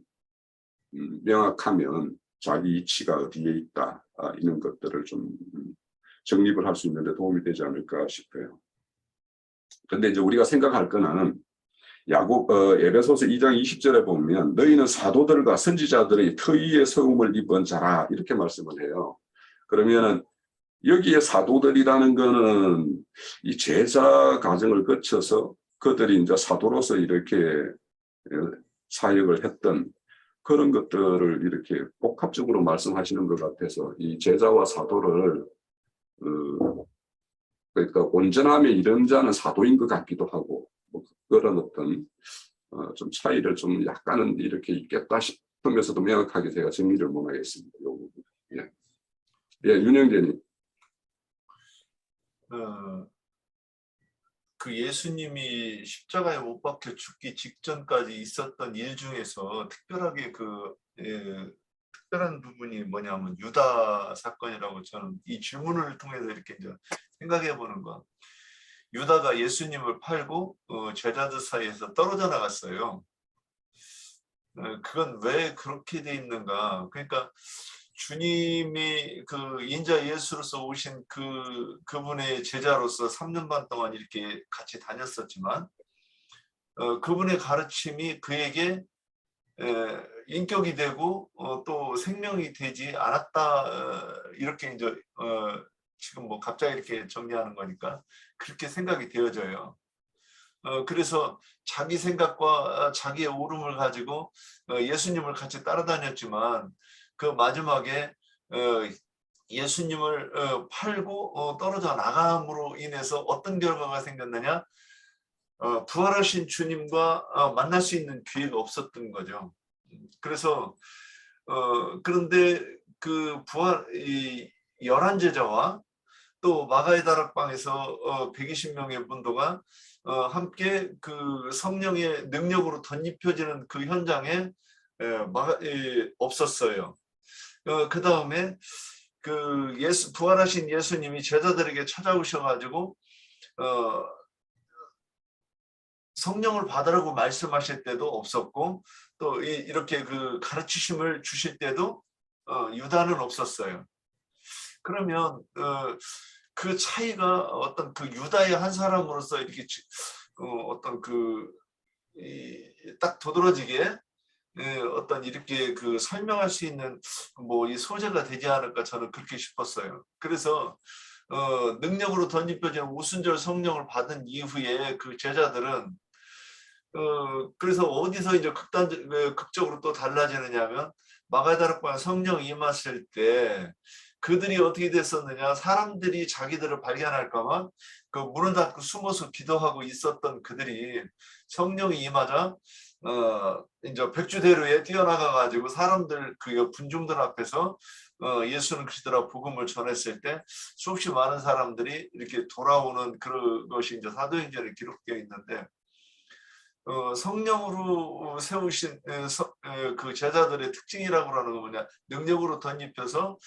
S1: 명확하면 자기 이치가 어디에 있다 이런 것들을 좀 정립을 할 수 있는 데 도움이 되지 않을까 싶어요. 그런데 이제 우리가 생각할 거는 에베소서 2장 20절에 보면 너희는 사도들과 선지자들의 터위의 서움을 입은 자라 이렇게 말씀을 해요. 그러면은 여기에 사도들이라는 거는 이 제자 과정을 거쳐서 그들이 이제 사도로서 이렇게 사역을 했던 그런 것들을 이렇게 복합적으로 말씀하시는 것 같아서 이 제자와 사도를 그러니까 온전함에 이른 자는 사도인 것 같기도 하고 뭐 그런 어떤 좀 차이를 좀 약간은 이렇게 있겠다 싶으면서도 명확하게 제가 정리를 못 하겠습니다. 예, 윤영재님.
S2: 그 예수님이 십자가에 못 박혀 죽기 직전까지 있었던 일 중에서 특별하게 특별한 부분이 뭐냐면 유다 사건이라고 저는 이 질문을 통해서 이렇게 이제 생각해 보는 거. 유다가 예수님을 팔고 제자들 사이에서 떨어져 나갔어요. 그건 왜 그렇게 돼 있는가? 그러니까 주님이 그 인자 예수로서 오신 그분의 제자로서 3년 반 동안 이렇게 같이 다녔었지만 그분의 가르침이 그에게 인격이 되고 또 생명이 되지 않았다 이렇게 이제 지금 뭐 갑자기 이렇게 정리하는 거니까 그렇게 생각이 되어져요. 그래서 자기 생각과 자기의 오름을 가지고 예수님을 같이 따라다녔지만 그 마지막에 예수님을 팔고 떨어져 나감으로 인해서 어떤 결과가 생겼느냐? 부활하신 주님과 만날 수 있는 기회가 없었던 거죠. 그래서 그런데 그 이 11제자와 또 마가의 다락방에서 120명의 문도가 함께 그 성령의 능력으로 덧입혀지는 그 현장에 없었어요. 그 다음에 그 부활하신 예수님이 제자들에게 찾아오셔가지고 성령을 받으라고 말씀하실 때도 없었고 또 이렇게 그 가르치심을 주실 때도 유다는 없었어요. 그러면 그 차이가 어떤 그 유다의 한 사람으로서 이렇게 어떤 딱 도드라지게 어떤 이렇게 그 설명할 수 있는 뭐 이 소재가 되지 않을까 저는 그렇게 싶었어요. 그래서 능력으로 덧입혀진 오순절 성령을 받은 이후에 그 제자들은 그래서 어디서 이제 극적으로 또 달라지느냐면 마가다락방 성령 임하실 때 그들이 어떻게 됐었느냐, 사람들이 자기들을 발견할까봐 그 문을 닫고 숨어서 기도하고 있었던 그들이 성령이 임하자 이제 백주대로에 뛰어나가 가지고 사람들 그 군중들 앞에서 예수는 그리스도라 복음을 전했을 때 수없이 많은 사람들이 이렇게 돌아오는 그것이 이제 사도행전에 기록되어 있는데 성령으로 세우신 그 제자들의 특징이라고 하는 건 뭐냐? 능력으로 덧입혀서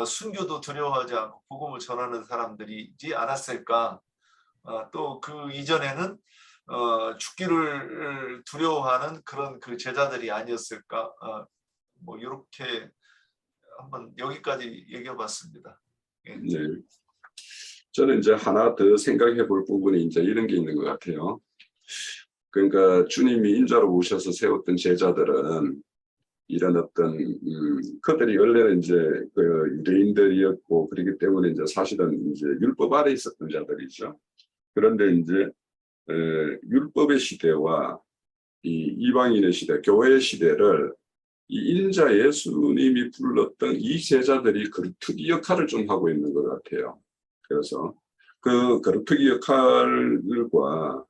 S2: 순교도 두려워하지 않고 복음을 전하는 사람들이지 않았을까? 또 그 이전에는 죽기를 두려워하는 그런 그 제자들이 아니었을까? 뭐 이렇게 한번 여기까지 얘기해봤습니다. 예.
S1: 네. 저는 이제 하나 더 생각해 볼 부분이 이제 이런 게 있는 것 같아요. 그러니까 주님이 인자로 오셔서 세웠던 제자들은 이런 어떤 그들이 원래는 이제 그 유대인들이었고 그렇기 때문에 이제 사실은 이제 율법 아래 있었던 자들이죠. 그런데 이제 율법의 시대와 이 이방인의 시대, 교회의 시대를 이 인자 예수님이 불렀던 이 제자들이 거루투기 역할을 좀 하고 있는 것 같아요. 그래서 그 거루투기 역할과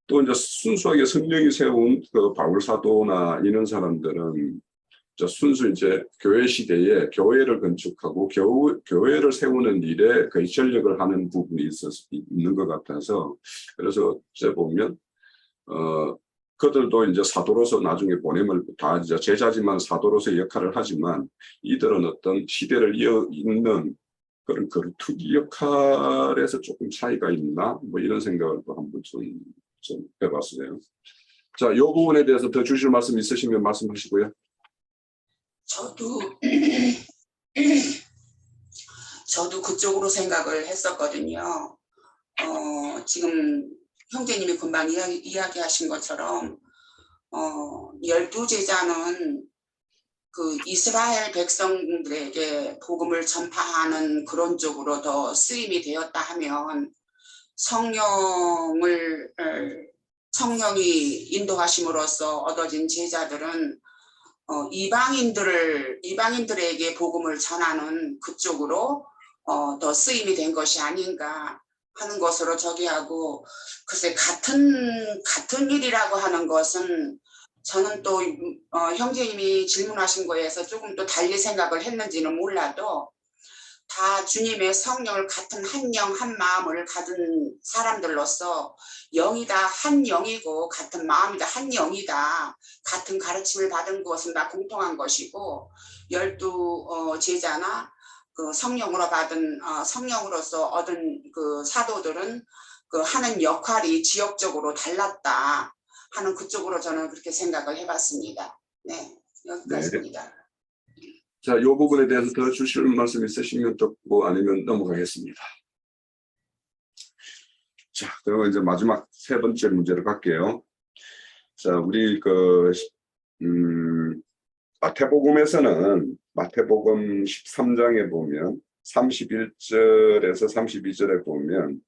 S1: 또 이제 순수하게 성령이 세운 그 바울 사도나 이런 사람들은 순수 이제 교회 시대에 교회를 건축하고 교회를 세우는 일에 거의 전력을 하는 부분이 있는 것 같아서 그래서 이제 보면 그들도 이제 사도로서 나중에 보냄을 다 이제 제자지만 사도로서의 역할을 하지만 이들은 어떤 시대를 이어있는 그런 거루투기 역할에서 조금 차이가 있나 뭐 이런 생각을 또 한번 좀 해봤어요. 자, 이 부분에 대해서 더 주실 말씀 있으시면 말씀하시고요.
S3: 저도 그쪽으로 생각을 했었거든요. 지금 형제님이 금방 이야기하신 것처럼 12제자는 그 이스라엘 백성들에게 복음을 전파하는 그런 쪽으로 더 쓰임이 되었다 하면 성령이 인도하심으로써 얻어진 제자들은 이방인들에게 복음을 전하는 그쪽으로 더 쓰임이 된 것이 아닌가 하는 것으로 저기하고 글쎄 같은 일이라고 하는 것은 저는 또 형제님이 질문하신 거에서 조금 또 달리 생각을 했는지는 몰라도 다 주님의 성령을 같은 한 영 한 마음을 가진 사람들로서 영이다 한 영이고 같은 마음이다 한 영이다 같은 가르침을 받은 것은 다 공통한 것이고 12제자나 그 성령으로 받은 성령으로서 얻은 그 사도들은 그 하는 역할이 지역적으로 달랐다 하는 그쪽으로 저는 그렇게 생각을 해봤습니다. 네, 여기까지입니다.
S1: 네. 자, 이 부분에 대해서 더 주실 말씀 있으시면 듣고 아니면 넘어가겠습니다. 자, 그리고 이제 마지막 세 번째 문제로 갈게요. 자, 우리 마태복음에서는 마태복음 13장에 보면 31절에서 32절에 보면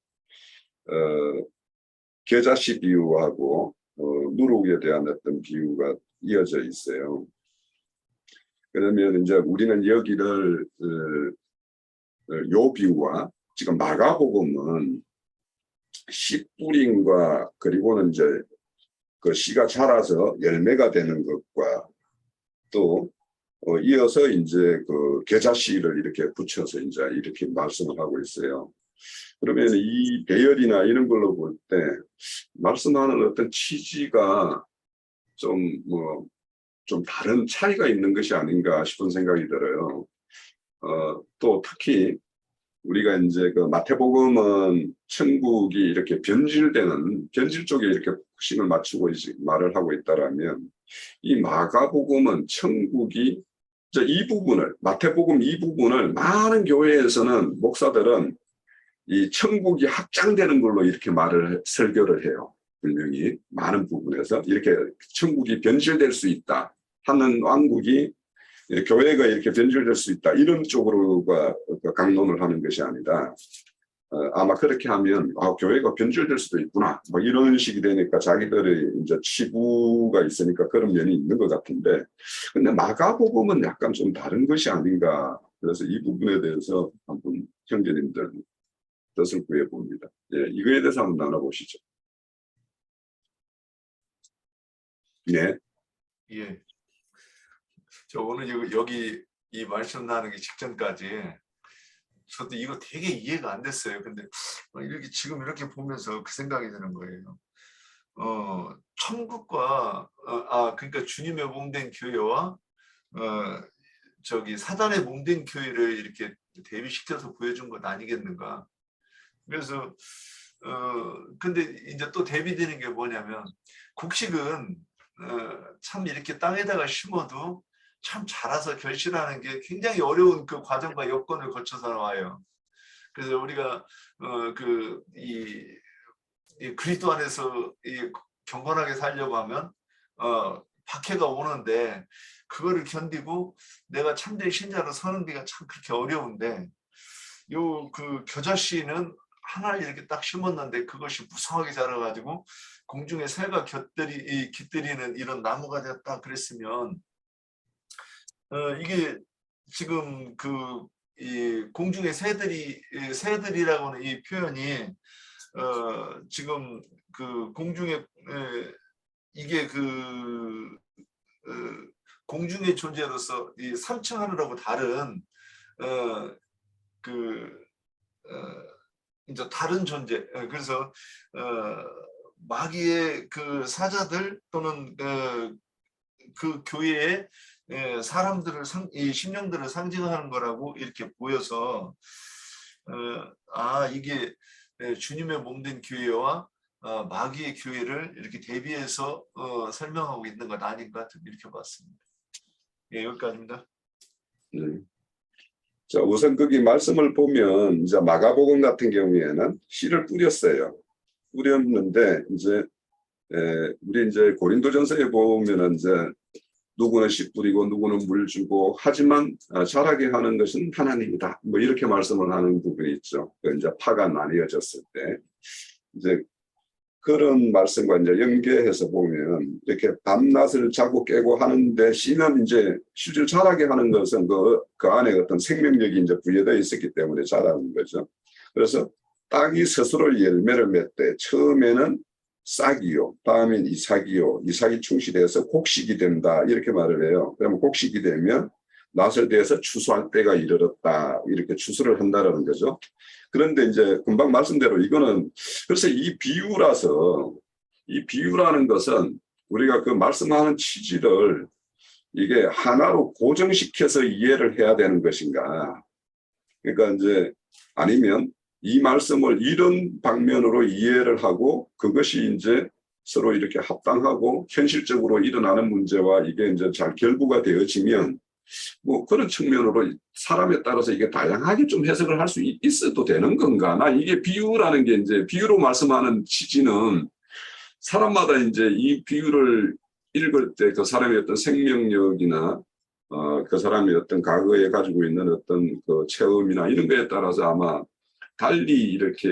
S1: 겨자씨 비유하고 누룩에 대한 어떤 비유가 이어져 있어요. 그러면 이제 우리는 여기를 요 비유와 지금 마가복음은 씨 뿌림과 그리고는 이제 그 씨가 자라서 열매가 되는 것과 또 이어서 이제 그 겨자씨를 이렇게 붙여서 이제 이렇게 말씀을 하고 있어요. 그러면 이 배열이나 이런 걸로 볼 때 말씀하는 어떤 취지가 좀 다른 차이가 있는 것이 아닌가 싶은 생각이 들어요. 또 특히 우리가 이제 그 마태복음은 천국이 이렇게 변질 쪽에 이렇게 핵심을 맞추고 말을 하고 있다라면 이 마가복음은 천국이 이 부분을 마태복음 이 부분을 많은 교회에서는 목사들은 이 천국이 확장되는 걸로 이렇게 설교를 해요. 분명히 많은 부분에서 이렇게 천국이 변질될 수 있다 하는 왕국이 교회가 이렇게 변질될 수 있다 이런 쪽으로가 강론을 하는 것이 아니라 아마 그렇게 하면 교회가 변질될 수도 있구나 뭐 이런 식이 되니까 자기들의 이제 치부가 있으니까 그런 면이 있는 것 같은데 근데 마가복음은 약간 좀 다른 것이 아닌가 그래서 이 부분에 대해서 한번 형제님들 뜻을 구해봅니다. 예, 이거에 대해서 한번 나눠보시죠. 네.
S2: 예. 저 오늘 여기 이 말씀 나누기 직전까지 저도 이거 되게 이해가 안 됐어요. 근데 이렇게 지금 이렇게 보면서 그 생각이 드는 거예요. 천국과 그러니까 주님의 몸된 교회와 저기 사단의 몸된 교회를 이렇게 대비시켜서 보여준 것 아니겠는가. 그래서 근데 이제 또 대비되는 게 뭐냐면 곡식은 참 이렇게 땅에다가 심어도 참 자라서 결실하는 게 굉장히 어려운 그 과정과 여건을 거쳐서 나와요. 그래서 우리가 이 그리스도 안에서 이 경건하게 살려고 하면 박해가 오는데 그거를 견디고 내가 참된 신자로 서는 게가 참 그렇게 어려운데 요 그 겨자씨는 하나를 이렇게 딱 심었는데 그것이 무성하게 자라가지고 공중의 새가 깃들이는 이런 나무가 되었다 그랬으면 이게 지금 이 공중의 새들이라고 하는 이 표현이 지금 그 공중에 이게 공중의 존재로서 이 3층 하늘하고 다른 이제 다른 존재. 그래서 마귀의 그 사자들 또는 그 교회의 사람들을 이 심령들을 상징하는 거라고 이렇게 보여서 이게 주님의 몸된 교회와 마귀의 교회를 이렇게 대비해서 설명하고 있는 것 아닌가 이렇게 봤습니다. 예, 여기까지입니다.
S1: 자, 우선 거기 말씀을 보면 이제 마가복음 같은 경우에는 씨를 뿌렸어요. 뿌렸는데 이제 우리 이제 고린도전서에 보면은 이제 누구는 씨 뿌리고 누구는 물 주고 하지만 자라게 하는 것은 하나님이다. 뭐 이렇게 말씀을 하는 부분이 있죠. 이제 파가 나뉘어졌을 때 이제 그런 말씀과 이제 연계해서 보면 이렇게 밤낮을 자고 깨고 하는데 씨는 이제 실질 자라게 하는 것은 그 안에 어떤 생명력이 이제 부여되어 있었기 때문에 자라는 거죠. 그래서 땅이 스스로 열매를 맺되 처음에는 싹이요, 다음엔 이삭이요, 이삭이 충실해서 곡식이 된다 이렇게 말을 해요. 그러면 곡식이 되면 낫을 대해서 추수할 때가 이르렀다 이렇게 추수를 한다라는 거죠. 그런데 이제 금방 말씀대로 이거는 그래서 이 비유라는 것은 우리가 그 말씀하는 취지를 이게 하나로 고정시켜서 이해를 해야 되는 것인가. 그러니까 이제 아니면 이 말씀을 이런 방면으로 이해를 하고 그것이 이제 서로 이렇게 합당하고 현실적으로 일어나는 문제와 이게 이제 잘 결부가 되어지면 뭐 그런 측면으로 사람에 따라서 이게 다양하게 좀 해석을 할 수 있어도 되는 건가? 나 이게 비유라는 게 이제 비유로 말씀하는 취지는 사람마다 이제 이 비유를 읽을 때 그 사람의 어떤 생명력이나 그 사람이 어떤 과거에 가지고 있는 어떤 그 체험이나 이런 거에 따라서 아마 달리 이렇게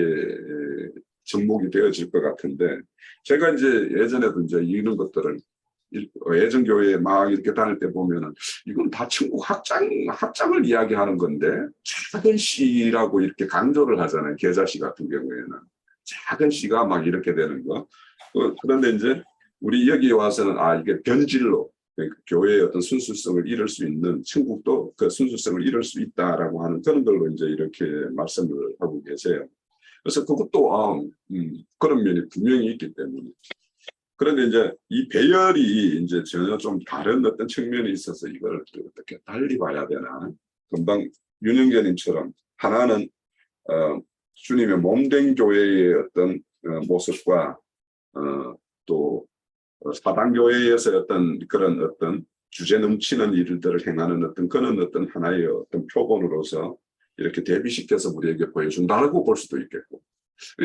S1: 접목이 되어질 것 같은데 제가 이제 예전에도 이제 이런 것들을 예전교회에 막 이렇게 다닐 때 보면은 이건 다 천국 확장을 이야기하는 건데 작은 씨라고 이렇게 강조를 하잖아요. 계자씨 같은 경우에는 작은 씨가 막 이렇게 되는 거. 그런데 이제 우리 여기 와서는 이게 변질로 그러니까 교회의 어떤 순수성을 잃을 수 있는 천국도 그 순수성을 잃을 수 있다라고 하는 그런 걸로 이제 이렇게 말씀을 하고 계세요. 그래서 그것도 그런 면이 분명히 있기 때문에. 그런데 이제 이 배열이 이제 전혀 좀 다른 어떤 측면이 있어서 이걸 어떻게 달리 봐야 되나. 금방 윤영재님처럼 하나는 주님의 몸된 교회의 어떤 모습과 또 사당교회에서 어떤 그런 어떤 주제 넘치는 일들을 행하는 어떤 그런 어떤 하나의 어떤 표본으로서 이렇게 대비시켜서 우리에게 보여준다고 볼 수도 있겠고.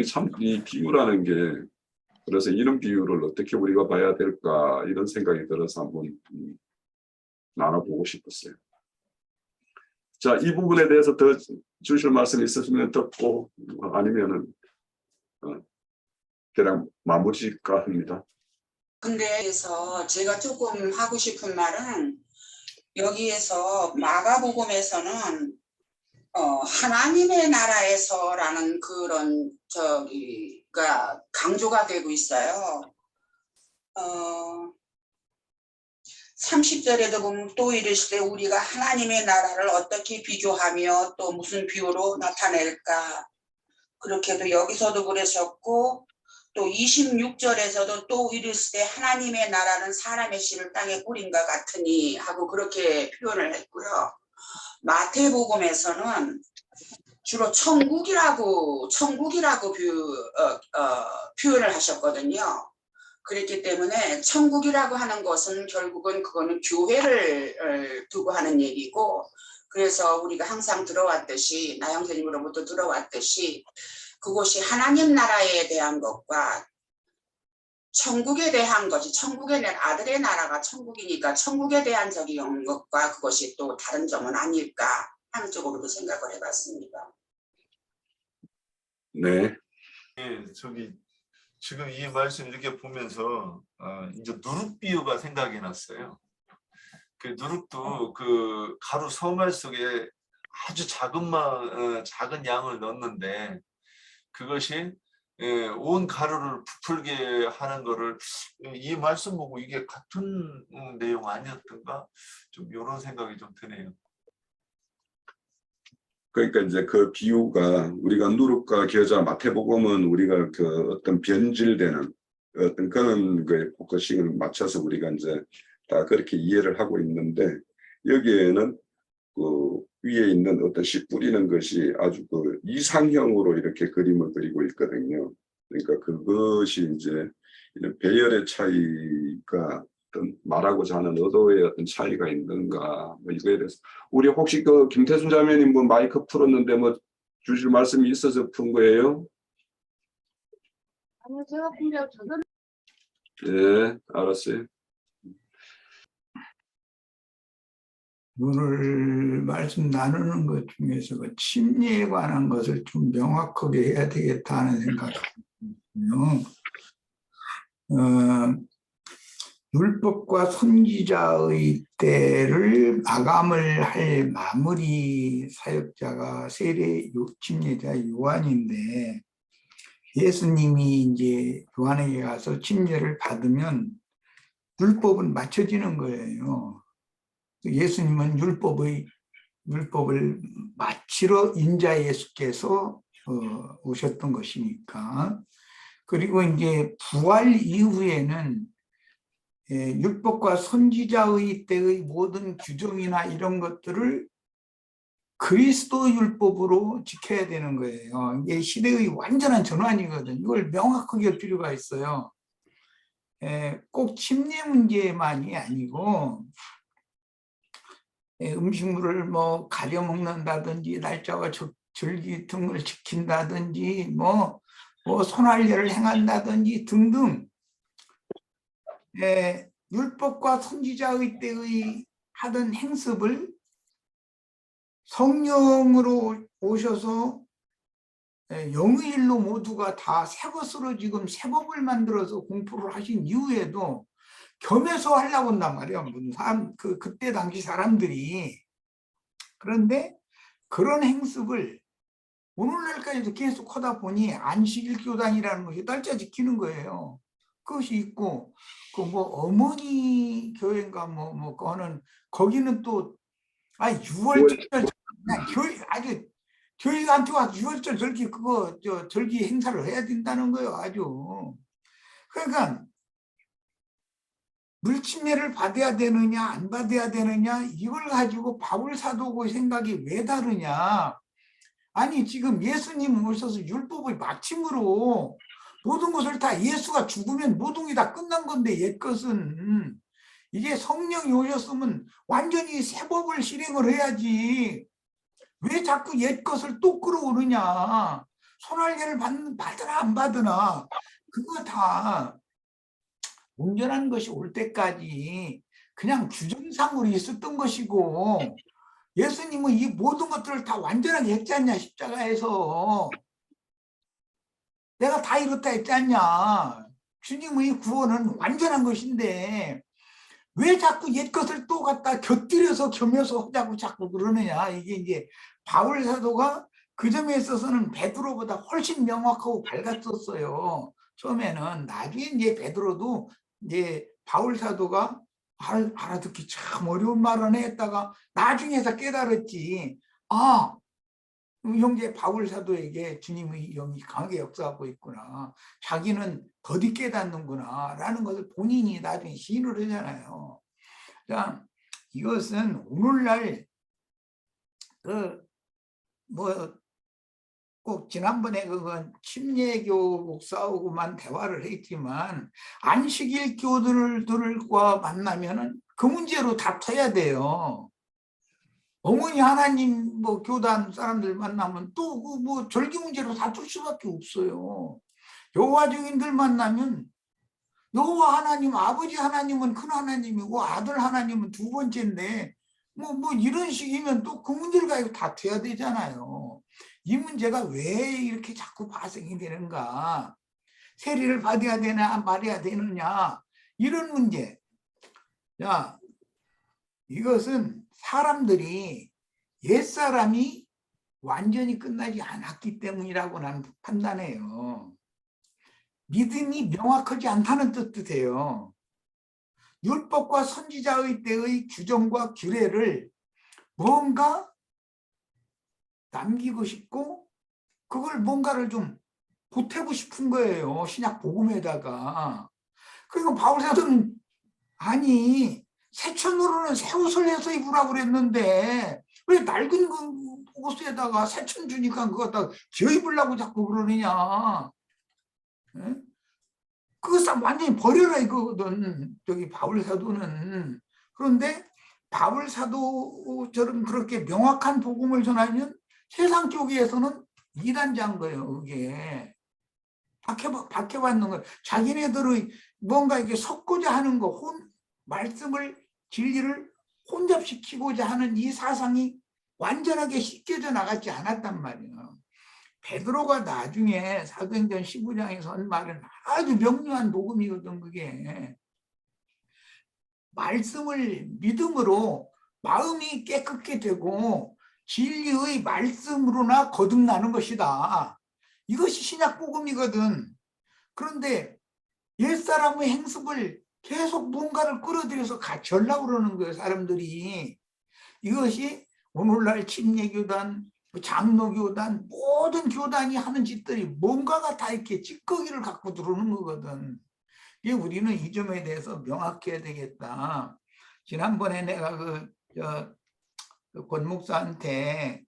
S1: 참 이 비유라는 게 그래서 이런 비유를 어떻게 우리가 봐야 될까 이런 생각이 들어서 한번 나눠보고 싶었어요. 자, 이 부분에 대해서 더 주실 말씀이 있으시면 듣고 아니면은 그냥 마무리 짓까 합니다.
S3: 근데 그래서 제가 조금 하고 싶은 말은 여기에서 마가복음에서는 하나님의 나라에서라는 그런 저기가 강조가 되고 있어요. 30절에도 보면 또 이르시되 우리가 하나님의 나라를 어떻게 비교하며 또 무슨 비유로 나타낼까. 그렇게도 여기서도 그러셨고 또 26절에서도 또 이르시되 하나님의 나라는 사람의 씨를 땅에 뿌린과 같으니 하고 그렇게 표현을 했고요. 마태복음에서는 주로 천국이라고 표현을 하셨거든요. 그렇기 때문에 천국이라고 하는 것은 결국은 그거는 교회를 두고 하는 얘기고, 그래서 우리가 항상 들어왔듯이 나영선님으로부터 들어왔듯이 그것이 하나님 나라에 대한 것과 천국에 대한 것이, 천국의 아들의 나라가 천국이니까 천국에 대한 적이 없는 것과 그것이 또 다른 점은 아닐까 하는 쪽으로도 생각을 해봤습니다.
S1: 네.
S2: 예, 저기 지금 이 말씀 이렇게 보면서 이제 누룩 비유가 생각이 났어요. 그 누룩도 그 가루 소말 속에 아주 작은 양을 넣는데 그것이 온 가루를 부풀게 하는 거를 이 말씀 보고 이게 같은 내용 아니었던가 좀 이런 생각이 좀 드네요.
S1: 그러니까 이제 그 비유가 우리가 누룩과 겨자, 마태복음은 우리가 그 어떤 변질되는 어떤 그런 거에 포커싱을 맞춰서 우리가 이제 다 그렇게 이해를 하고 있는데, 여기에는 그 위에 있는 어떤 씨 뿌리는 것이 아주 그 이상형으로 이렇게 그림을 그리고 있거든요. 그러니까 그것이 이제 이런 배열의 차이가 어떤 말하고자 하는 의도의 어떤 차이가 있는가, 뭐 이거에 대해서 우리 혹시 그 김태순 자매님 뭐 마이크 풀었는데 뭐 주실 말씀이 있어서 푼 거예요?
S4: 아니요, 제가 분명 저도
S1: 네, 알았어요.
S5: 오늘 말씀 나누는 것 중에서 그 침례에 관한 것을 좀 명확하게 해야 되겠다 하는 생각이거든요. 율법과 선지자의 때를 마감을 할 마무리 사역자가 세례 침례자 요한인데, 예수님이 이제 요한에게 가서 침례를 받으면 율법은 맞춰지는 거예요. 예수님은 율법을 마치러 인자 예수께서 오셨던 것이니까. 그리고 이제 부활 이후에는 율법과 선지자의 때의 모든 규정이나 이런 것들을 그리스도 율법으로 지켜야 되는 거예요. 이게 시대의 완전한 전환이거든요. 이걸 명확하게 할 필요가 있어요. 꼭 침례 문제만이 아니고 음식물을 뭐 가려 먹는다든지 날짜와 절기 등을 지킨다든지 뭐 손할례를 행한다든지 등등 율법과 선지자의 때의 하던 행습을 성령으로 오셔서 영의 일로 모두가 다 새 것으로 지금 새 법을 만들어서 공포를 하신 이후에도 겸해서 하려고 한단 말이에요. 그때 당시 사람들이. 그런데 그런 행습을 오늘날까지도 계속 하다 보니 안식일 교단이라는 것이 날짜 지키는 거예요. 그것이 있고, 그 뭐 어머니 교회인가 그거는 거기는 또 6월절 교회한테 와서 6월절 절기 절기 행사를 해야 된다는 거예요. 아주. 그러니까 물침례를 받아야 되느냐 안 받아야 되느냐 이걸 가지고 바울 사도의 생각이 왜 다르냐. 아니 지금 예수님 오셔서 율법의 마침으로 모든 것을 다 예수가 죽으면 모든 게 다 끝난 건데, 옛것은 이게 성령이 오셨으면 완전히 새 법을 실행을 해야지. 왜 자꾸 옛것을 또 끌어오느냐. 손할례를 받으나 안 받으나 그거 다 온전한 것이 올 때까지 그냥 규정상으로 있었던 것이고, 예수님은 이 모든 것들을 다 완전하게 했지 않냐. 십자가에서 내가 다 이렇다 했지 않냐. 주님의 구원은 완전한 것인데 왜 자꾸 옛것을 또 갖다 곁들여서 겸해서 하자고 자꾸 그러느냐. 이게 이제 바울 사도가 그 점에 있어서는 베드로보다 훨씬 명확하고 밝았었어요. 처음에는. 나중에 이제 베드로도 이제 바울 사도가 알아듣기 참 어려운 말을 했다가 나중에서 깨달았지. 형제 바울 사도에게 주님의 영이 강하게 역사하고 있구나. 자기는 더디 깨닫는구나 라는 것을 본인이 나중에 시인을 하잖아요. 자, 이것은 오늘날 꼭 지난번에 그건 침례교 목사하고만 대화를 했지만 안식일 교들과 만나면은 그 문제로 다퉈야 돼요. 어머니 하나님 뭐 교단 사람들 만나면 또 그 뭐 절기 문제로 다툴 수밖에 없어요. 여호와 증인들 만나면 여호와 하나님, 아버지 하나님은 큰 하나님이고 아들 하나님은 두 번째인데 뭐 이런 식이면 또 그 문제를 가지고 다투어야 되잖아요. 이 문제가 왜 이렇게 자꾸 발생이 되는가? 세리를 받아야 되나 말아야 되느냐? 이런 문제. 야, 이것은 사람들이 옛사람이 완전히 끝나지 않았기 때문이라고 나는 판단해요. 믿음이 명확하지 않다는 뜻도 돼요. 율법과 선지자의 때의 규정과 규례를 뭔가 남기고 싶고 그걸 뭔가를 좀 보태고 싶은 거예요. 신약 복음에다가. 그리고 바울 사도는 아니 새천으로는 새 옷을 해서 입으라고 그랬는데 왜 낡은 그 옷에다가 새천 주니까 그거 갖다 지어 입으려고 자꾸 그러느냐. 그거 완전히 버려라 이거거든. 저기 바울 사도는. 그런데 바울 사도처럼 그렇게 명확한 복음을 전하면 세상 쪽에서는 이단자인 거예요. 그게 박해받는 거예요. 자기네들의 뭔가 이렇게 섞고자 하는 거, 말씀을 진리를 혼잡시키고자 하는 이 사상이 완전하게 씻겨져 나가지 않았단 말이에요. 베드로가 나중에 사도행전 15장에서 한 말은 아주 명료한 복음이거든. 그게 말씀을 믿음으로 마음이 깨끗게 되고 진리의 말씀으로나 거듭나는 것이다. 이것이 신약 복음이거든. 그런데 옛사람의 행습을 계속 뭔가를 끌어들여서 같이 하려고 그러는 거예요. 사람들이. 이것이 오늘날 침례교단, 장로교단, 모든 교단이 하는 짓들이 뭔가가 다 이렇게 찌꺼기를 갖고 들어오는 거거든. 우리는 이 점에 대해서 명확해야 되겠다. 지난번에 내가 그 권 목사한테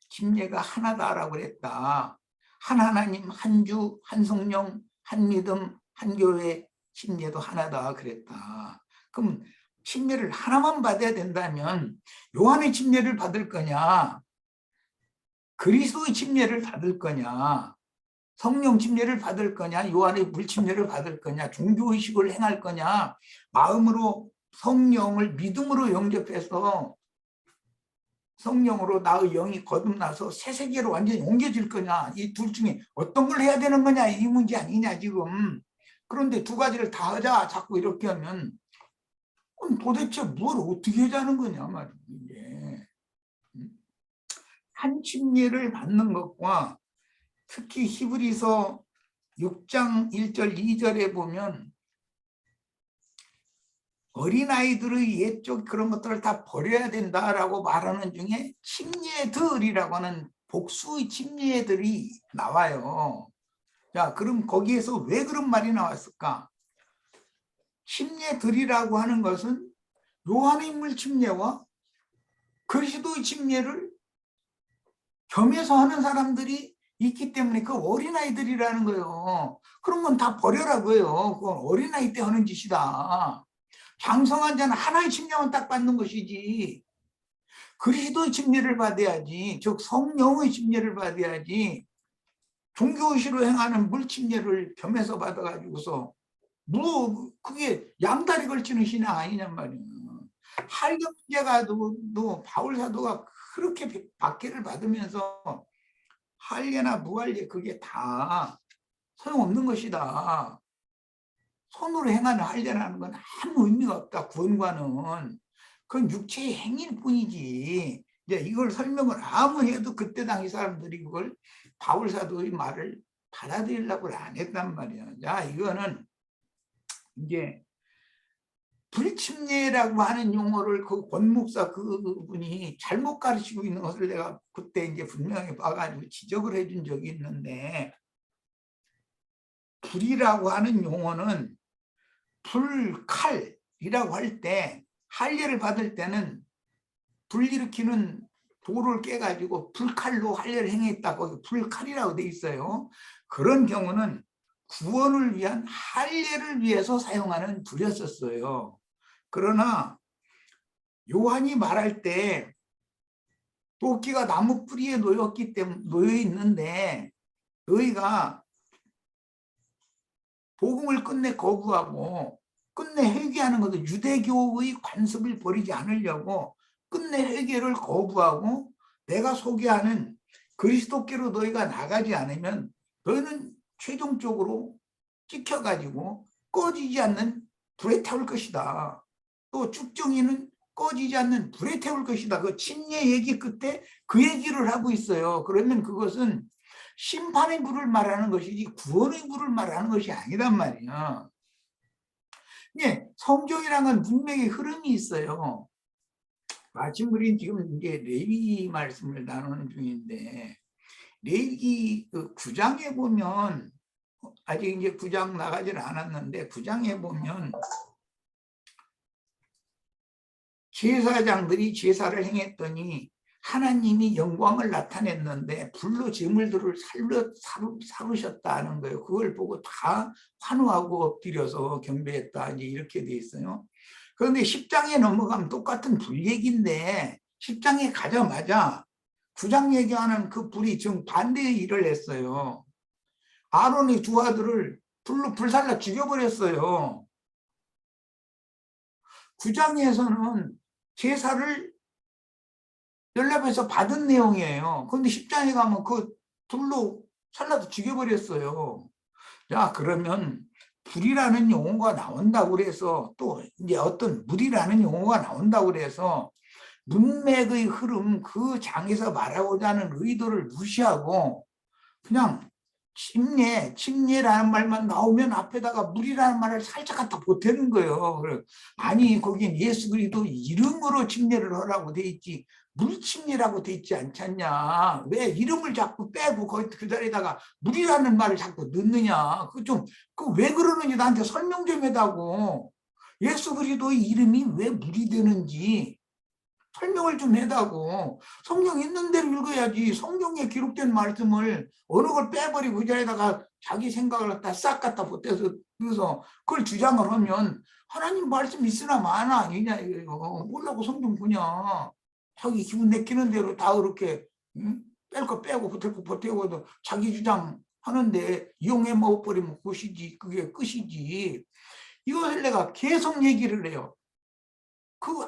S5: 침례가 하나다라고 그랬다. 한 하나님, 한 주, 한 성령, 한 믿음, 한 교회, 침례도 하나다 그랬다. 그럼 침례를 하나만 받아야 된다면 요한의 침례를 받을 거냐, 그리스도의 침례를 받을 거냐, 성령 침례를 받을 거냐, 요한의 물 침례를 받을 거냐, 종교의식을 행할 거냐, 마음으로 성령을 믿음으로 영접해서 성령으로 나의 영이 거듭나서 새 세계로 완전히 옮겨질 거냐, 이 둘 중에 어떤 걸 해야 되는 거냐, 이 문제 아니냐 지금. 그런데 두 가지를 다 하자 자꾸 이렇게 하면 그럼 도대체 뭘 어떻게 하자는 거냐 말이에요. 한 침례를 받는 것과 특히 히브리서 6장 1절 2절에 보면 어린아이들의 옛적 그런 것들을 다 버려야 된다라고 말하는 중에 침례들이라고 하는 복수의 침례들이 나와요. 자, 그럼 거기에서 왜 그런 말이 나왔을까? 침례들이라고 하는 것은 요한의 인물 침례와 그리스도의 침례를 겸해서 하는 사람들이 있기 때문에 그 어린아이들이라는 거예요. 그런 건 다 버려라고요. 그건 어린아이 때 하는 짓이다. 장성한 자는 하나의 침례만 딱 받는 것이지 그리스도의 침례를 받아야지, 즉 성령의 침례를 받아야지 종교의식으로 행하는 물 침례를 겸해서 받아가지고서 뭐 그게 양다리 걸치는 신앙 아니냔 말이에요. 할례문제가도 바울 사도가 그렇게 박해를 받으면서 할례나 무할례 그게 다 소용없는 것이다. 손으로 행하는 할례라는 건 아무 의미가 없다. 구원과는 그건 육체의 행위일 뿐이지. 이제 이걸 설명을 아무 해도 그때 당시 사람들이 그걸 바울 사도의 말을 받아들이려고 안 했단 말이야. 자, 이거는 이제 불침례라고 하는 용어를 그 권목사 그분이 잘못 가르치고 있는 것을 내가 그때 이제 분명히 봐가지고 지적을 해준 적이 있는데, 불이라고 하는 용어는 불칼이라고 할 때, 할례를 받을 때는 불 일으키는 돌을 깨가지고 불칼로 할례를 행했다고 불칼이라고 돼 있어요. 그런 경우는 구원을 위한 할례를 위해서 사용하는 불이었었어요. 그러나 요한이 말할 때 도끼가 나무 뿌리에 놓여 있는데 너희가 복음을 끝내 거부하고 끝내 회개하는 것도 유대교의 관습을 버리지 않으려고 끝내 회개를 거부하고 내가 소개하는 그리스도께로 너희가 나가지 않으면 너희는 최종적으로 찍혀가지고 꺼지지 않는 불에 태울 것이다. 또 쭉정이는 꺼지지 않는 불에 태울 것이다. 그 침례 얘기 끝에 그 얘기를 하고 있어요. 그러면 그것은 심판의 불을 말하는 것이지 구원의 불을 말하는 것이 아니란 말이야. 예, 성경이랑은 분명히 흐름이 있어요. 마침 우리 지금 이제 레위기 말씀을 나누는 중인데, 레위기 그 9장에 보면, 아직 이제 9장 나가지는 않았는데 9장에 보면 제사장들이 제사를 행했더니 하나님이 영광을 나타냈는데 불로 제물들을 사르셨다는 거예요. 그걸 보고 다 환호하고 엎드려서 경배했다, 이제 이렇게 돼 있어요. 그런데 10장에 넘어가면 똑같은 불 얘기인데 10장에 가자마자 9장 얘기하는 그 불이 정반대의 일을 했어요. 아론의 두 아들을 불로 불살라 죽여버렸어요. 9장에서는 제사를 연락해서 받은 내용이에요. 그런데 10장에 가면 그 불로 살라서 죽여버렸어요. 자, 그러면 불이라는 용어가 나온다고 그래서 또 이제 어떤 물이라는 용어가 나온다고 그래서 문맥의 흐름, 그 장에서 말하고자 하는 의도를 무시하고 그냥 침례라는 말만 나오면 앞에다가 물이라는 말을 살짝 갖다 보태는 거예요. 아니, 거긴 예수 그리스도 이름으로 침례를 하라고 돼 있지 물침례라고 돼 있지 않잖냐. 왜 이름을 자꾸 빼고 거기 그 자리에다가 물이라는 말을 자꾸 넣느냐. 왜 그러는지 나한테 설명 좀 해다고. 예수 그리스도의 이름이 왜 물이 되는지 설명을 좀 해다고. 성경 있는 대로 읽어야지. 성경에 기록된 말씀을 어느 걸 빼버리고 그 자리에다가 자기 생각을 갖다 싹 갖다 보태서 그걸 주장을 하면 하나님 말씀 있으나 마나 아니냐 이거예요. 뭐라고 성경 보냐. 자기 기분 내키는 대로 다 그렇게 뺄 거 빼고 보태고 자기 주장 하는데 이용해 먹어버리면 그게 끝이지. 이것을 내가 계속 얘기를 해요.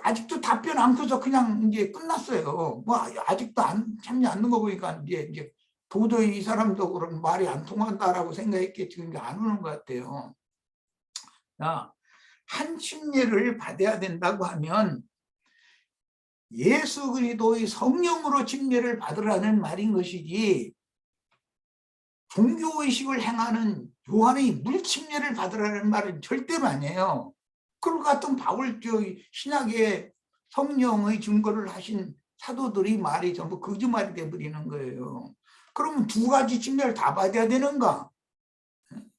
S5: 아직도 답변 안 줘서 그냥 이제 끝났어요. 뭐 아직도 참지 않는 거 보니까 이제 도저히 이 사람도 그런 말이 안 통한다라고 생각했겠지. 그러니까 안 오는 것 같아요. 자, 한 침례를 받아야 된다고 하면 예수 그리스도의 성령으로 침례를 받으라는 말인 것이지 종교의식을 행하는 요한의 물침례를 받으라는 말은 절대로 아니에요. 그럴 것 같은 바울 신약의 성령의 증거를 하신 사도들이 말이 전부 거짓말이 되어버리는 거예요. 그러면 두 가지 침례를 다 받아야 되는가?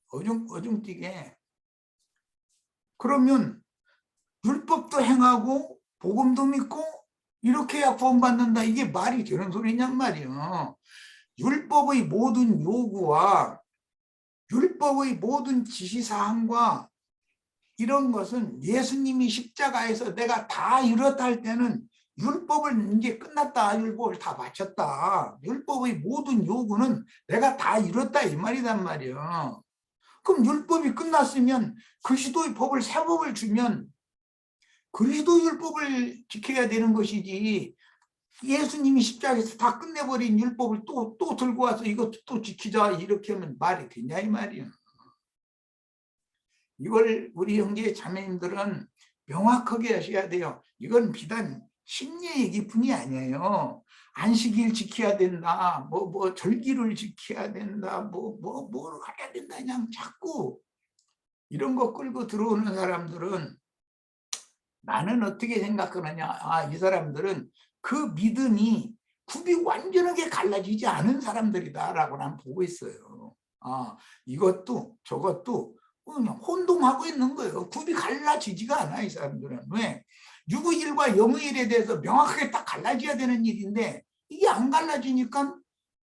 S5: 어중뛰게. 그러면 율법도 행하고 복음도 믿고 이렇게 해야 구원받는다. 이게 말이 되는 소리냔 말이에요. 율법의 모든 요구와 율법의 모든 지시사항과 이런 것은 예수님이 십자가에서 내가 다 이뤘다 할 때는 율법을 이제 끝났다. 율법을 다 마쳤다. 율법의 모든 요구는 내가 다 이뤘다 이 말이란 말이에요. 그럼 율법이 끝났으면 그리스도의 법을 새 법을 주면 그리스도 율법을 지켜야 되는 것이지 예수님이 십자가에서 다 끝내버린 율법을 또 들고 와서 이것도 또 지키자 이렇게 하면 말이 되냐 이 말이에요. 이걸 우리 형제 자매님들은 명확하게 하셔야 돼요. 이건 비단 심리 얘기뿐이 아니에요. 안식일 지켜야 된다. 절기를 지켜야 된다. 뭐를 해야 된다. 그냥 자꾸 이런 거 끌고 들어오는 사람들은 나는 어떻게 생각하느냐. 아, 이 사람들은 그 믿음이 굽이 완전하게 갈라지지 않은 사람들이다라고 난 보고 있어요. 아, 이것도 저것도 그냥 혼동하고 있는 거예요. 굽이 갈라지지가 않아, 이 사람들은. 왜? 6의 일과 0의 일에 대해서 명확하게 딱 갈라져야 되는 일인데 이게 안 갈라지니까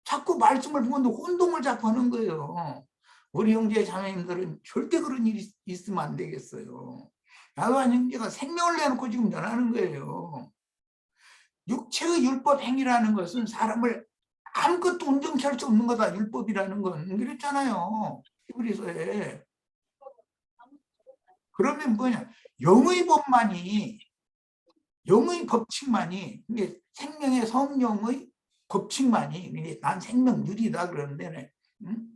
S5: 자꾸 말씀을 보는데 혼동을 자꾸 하는 거예요. 우리 형제 자매님들은 절대 그런 일이 있으면 안 되겠어요. 야도한 형제가 생명을 내놓고 지금 전하는 거예요. 육체의 율법 행위라는 것은 사람을 아무것도 온전케 할 수 없는 거다. 율법이라는 건 그랬잖아요. 히브리서에. 그러면 뭐냐? 영의 법만이, 영의 법칙만이, 이게 생명의 성령의 법칙만이, 난 생명률이다 그러는데, 응?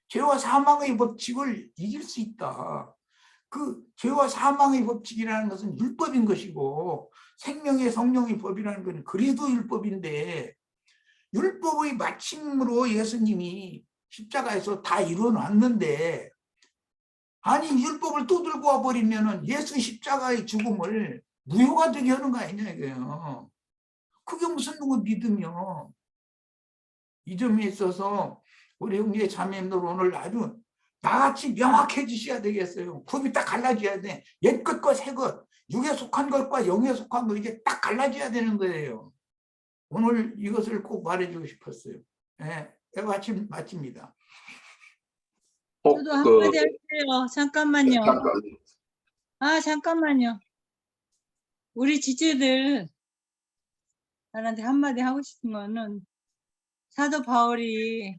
S5: 죄와 사망의 법칙을 이길 수 있다. 그 죄와 사망의 법칙이라는 것은 율법인 것이고 생명의 성령의 법이라는 것은 그리스도 율법인데 율법의 마침으로 예수님이 십자가에서 다 이루어놨는데 아니 율법을 또 들고 와버리면 예수 십자가의 죽음을 무효가 되게 하는 거 아니냐 이거예요. 그게 무슨 누구 믿음이요. 이 점에 있어서 우리 형제 자매님들 오늘 아주 나같이 명확해지셔야 되겠어요. 굽이 딱 갈라져야 돼. 옛 것과 새 것, 육에 속한 것과 영에 속한 것 이제 딱 갈라져야 되는 거예요. 오늘 이것을 꼭 말해주고 싶었어요. 예, 마칩니다.
S4: 저도 한마디 할게요. 잠깐만요. 잠깐만요. 우리 지체들 나한테 한마디 하고 싶은 거는 사도 바울이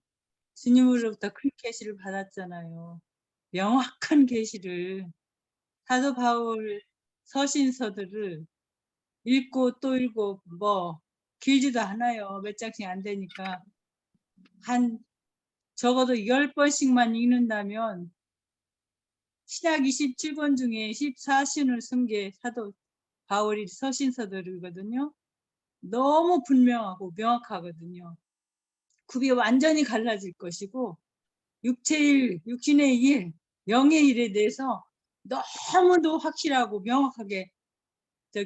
S4: 주님으로부터 큰 계시를 받았잖아요. 명확한 계시를. 사도 바울 서신서들을 읽고 또 읽고 뭐 길지도 않아요. 몇 장씩 안 되니까. 한 적어도 10번씩만 읽는다면 신약 27권 중에 14신을 쓴 게 사도 바울이 서신서들이거든요. 너무 분명하고 명확하거든요. 굽이 완전히 갈라질 것이고 육신의 일, 영의 일에 대해서 너무도 확실하고 명확하게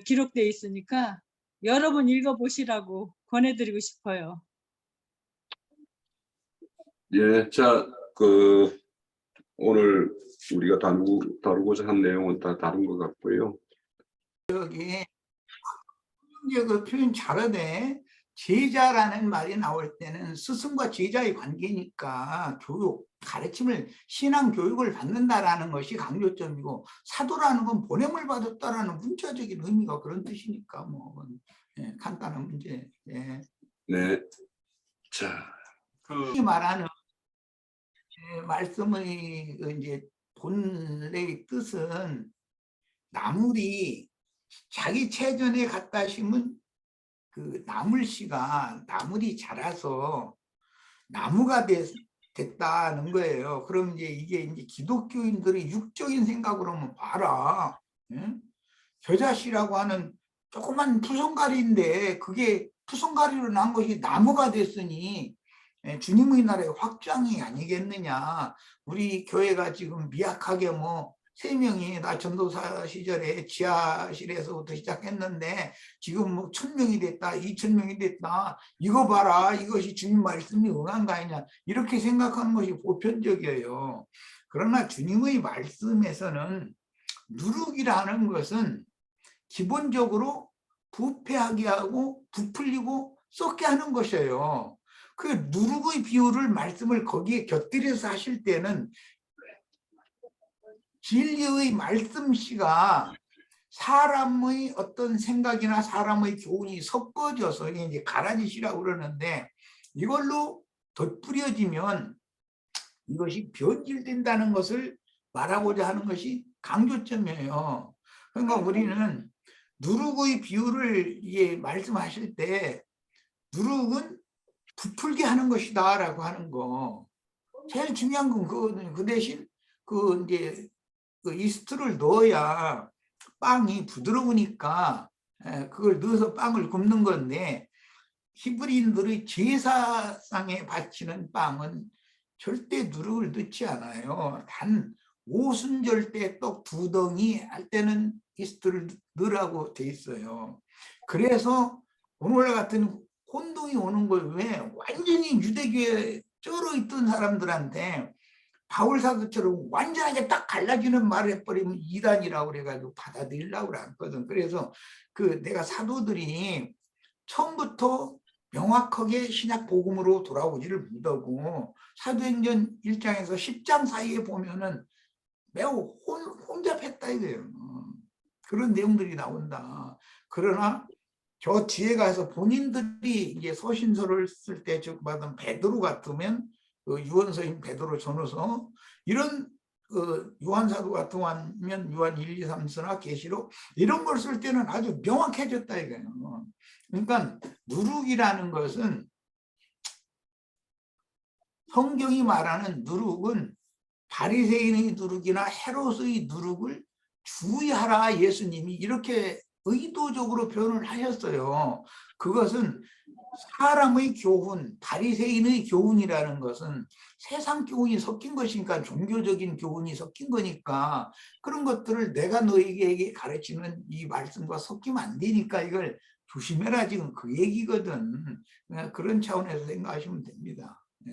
S4: 기록되어 있으니까 여러 번 읽어보시라고 권해드리고 싶어요.
S1: 예, 자, 오늘 우리가 다루고자 한 내용은 다 다른 것 같고요.
S5: 여기 그 표현 잘하네. 제자라는 말이 나올 때는 스승과 제자의 관계니까 교육, 가르침을 신앙 교육을 받는다라는 것이 강조점이고 사도라는 건 보냄을 받았다라는 문자적인 의미가 그런 뜻이니까 뭐 예, 간단한 문제. 예.
S1: 네, 자,
S5: 말하는 말씀의 이제 본래의 뜻은 나물이 자기 체전에 갖다 심은 그 나물씨가 나물이 자라서 나무가 됐다는 거예요. 그럼 이게 이제 기독교인들의 육적인 생각으로 하면 봐라. 응? 겨자씨라고 하는 조그만 푸송가리인데 그게 푸송가리로 난 것이 나무가 됐으니 주님의 나라의 확장이 아니겠느냐. 우리 교회가 지금 미약하게 뭐 3명이 나 전도사 시절에 지하실에서부터 시작했는데 지금 뭐 1000명이 됐다 2000명이 됐다 이거 봐라 이것이 주님 말씀이 응한 거 아니냐 이렇게 생각하는 것이 보편적이에요. 그러나 주님의 말씀에서는 누룩이라는 것은 기본적으로 부패하게 하고 부풀리고 썩게 하는 것이에요. 그 누룩의 비유를 말씀을 거기에 곁들여서 하실 때는 진리의 말씀씨가 사람의 어떤 생각이나 사람의 교훈이 섞어져서 이제 가라지시라고 그러는데 이걸로 덧뿌려지면 이것이 변질된다는 것을 말하고자 하는 것이 강조점이에요. 그러니까 우리는 누룩의 비유를 이게 말씀하실 때 누룩은 부풀게 하는 것이다 라고 하는 거. 제일 중요한 건 그거거든요. 그 대신 이제 그 이스트를 넣어야 빵이 부드러우니까 그걸 넣어서 빵을 굽는 건데 히브리인들의 제사상에 바치는 빵은 절대 누룩을 넣지 않아요. 단 오순절 때 떡 2덩이 할 때는 이스트를 넣으라고 돼 있어요. 그래서 오늘날 같은 혼동이 오는 걸 왜 완전히 유대교에 쩔어 있던 사람들한테 바울 사도처럼 완전하게 딱 갈라지는 말을 해버리면 이단이라고 그래가지고 받아들이려고 그랬거든. 그래서 그 내가 사도들이 처음부터 명확하게 신약 복음으로 돌아오지를 못하고 사도행전 1장에서 10장 사이에 보면은 매우 혼잡했다 이거예요. 그런 내용들이 나온다. 그러나 저 뒤에 가서 본인들이 이제 서신서를 쓸 때 즉 받은 베드로 같으면 그 유언서인 베드로 전후서 이런 그 요한사도 같은 거면 요한 1, 2, 3서나 계시록 이런 걸 쓸 때는 아주 명확해졌다 이거예요. 그러니까 누룩이라는 것은 성경이 말하는 누룩은 바리새인의 누룩이나 헤롯의 누룩을 주의하라 예수님이 이렇게 의도적으로 표현을 하셨어요. 그것은 사람의 교훈, 바리새인의 교훈이라는 것은 세상 교훈이 섞인 것이니까 종교적인 교훈이 섞인 거니까 그런 것들을 내가 너에게 가르치는 이 말씀과 섞이면 안 되니까 이걸 조심해라 지금 그 얘기거든. 그런 차원에서 생각하시면 됩니다. 네.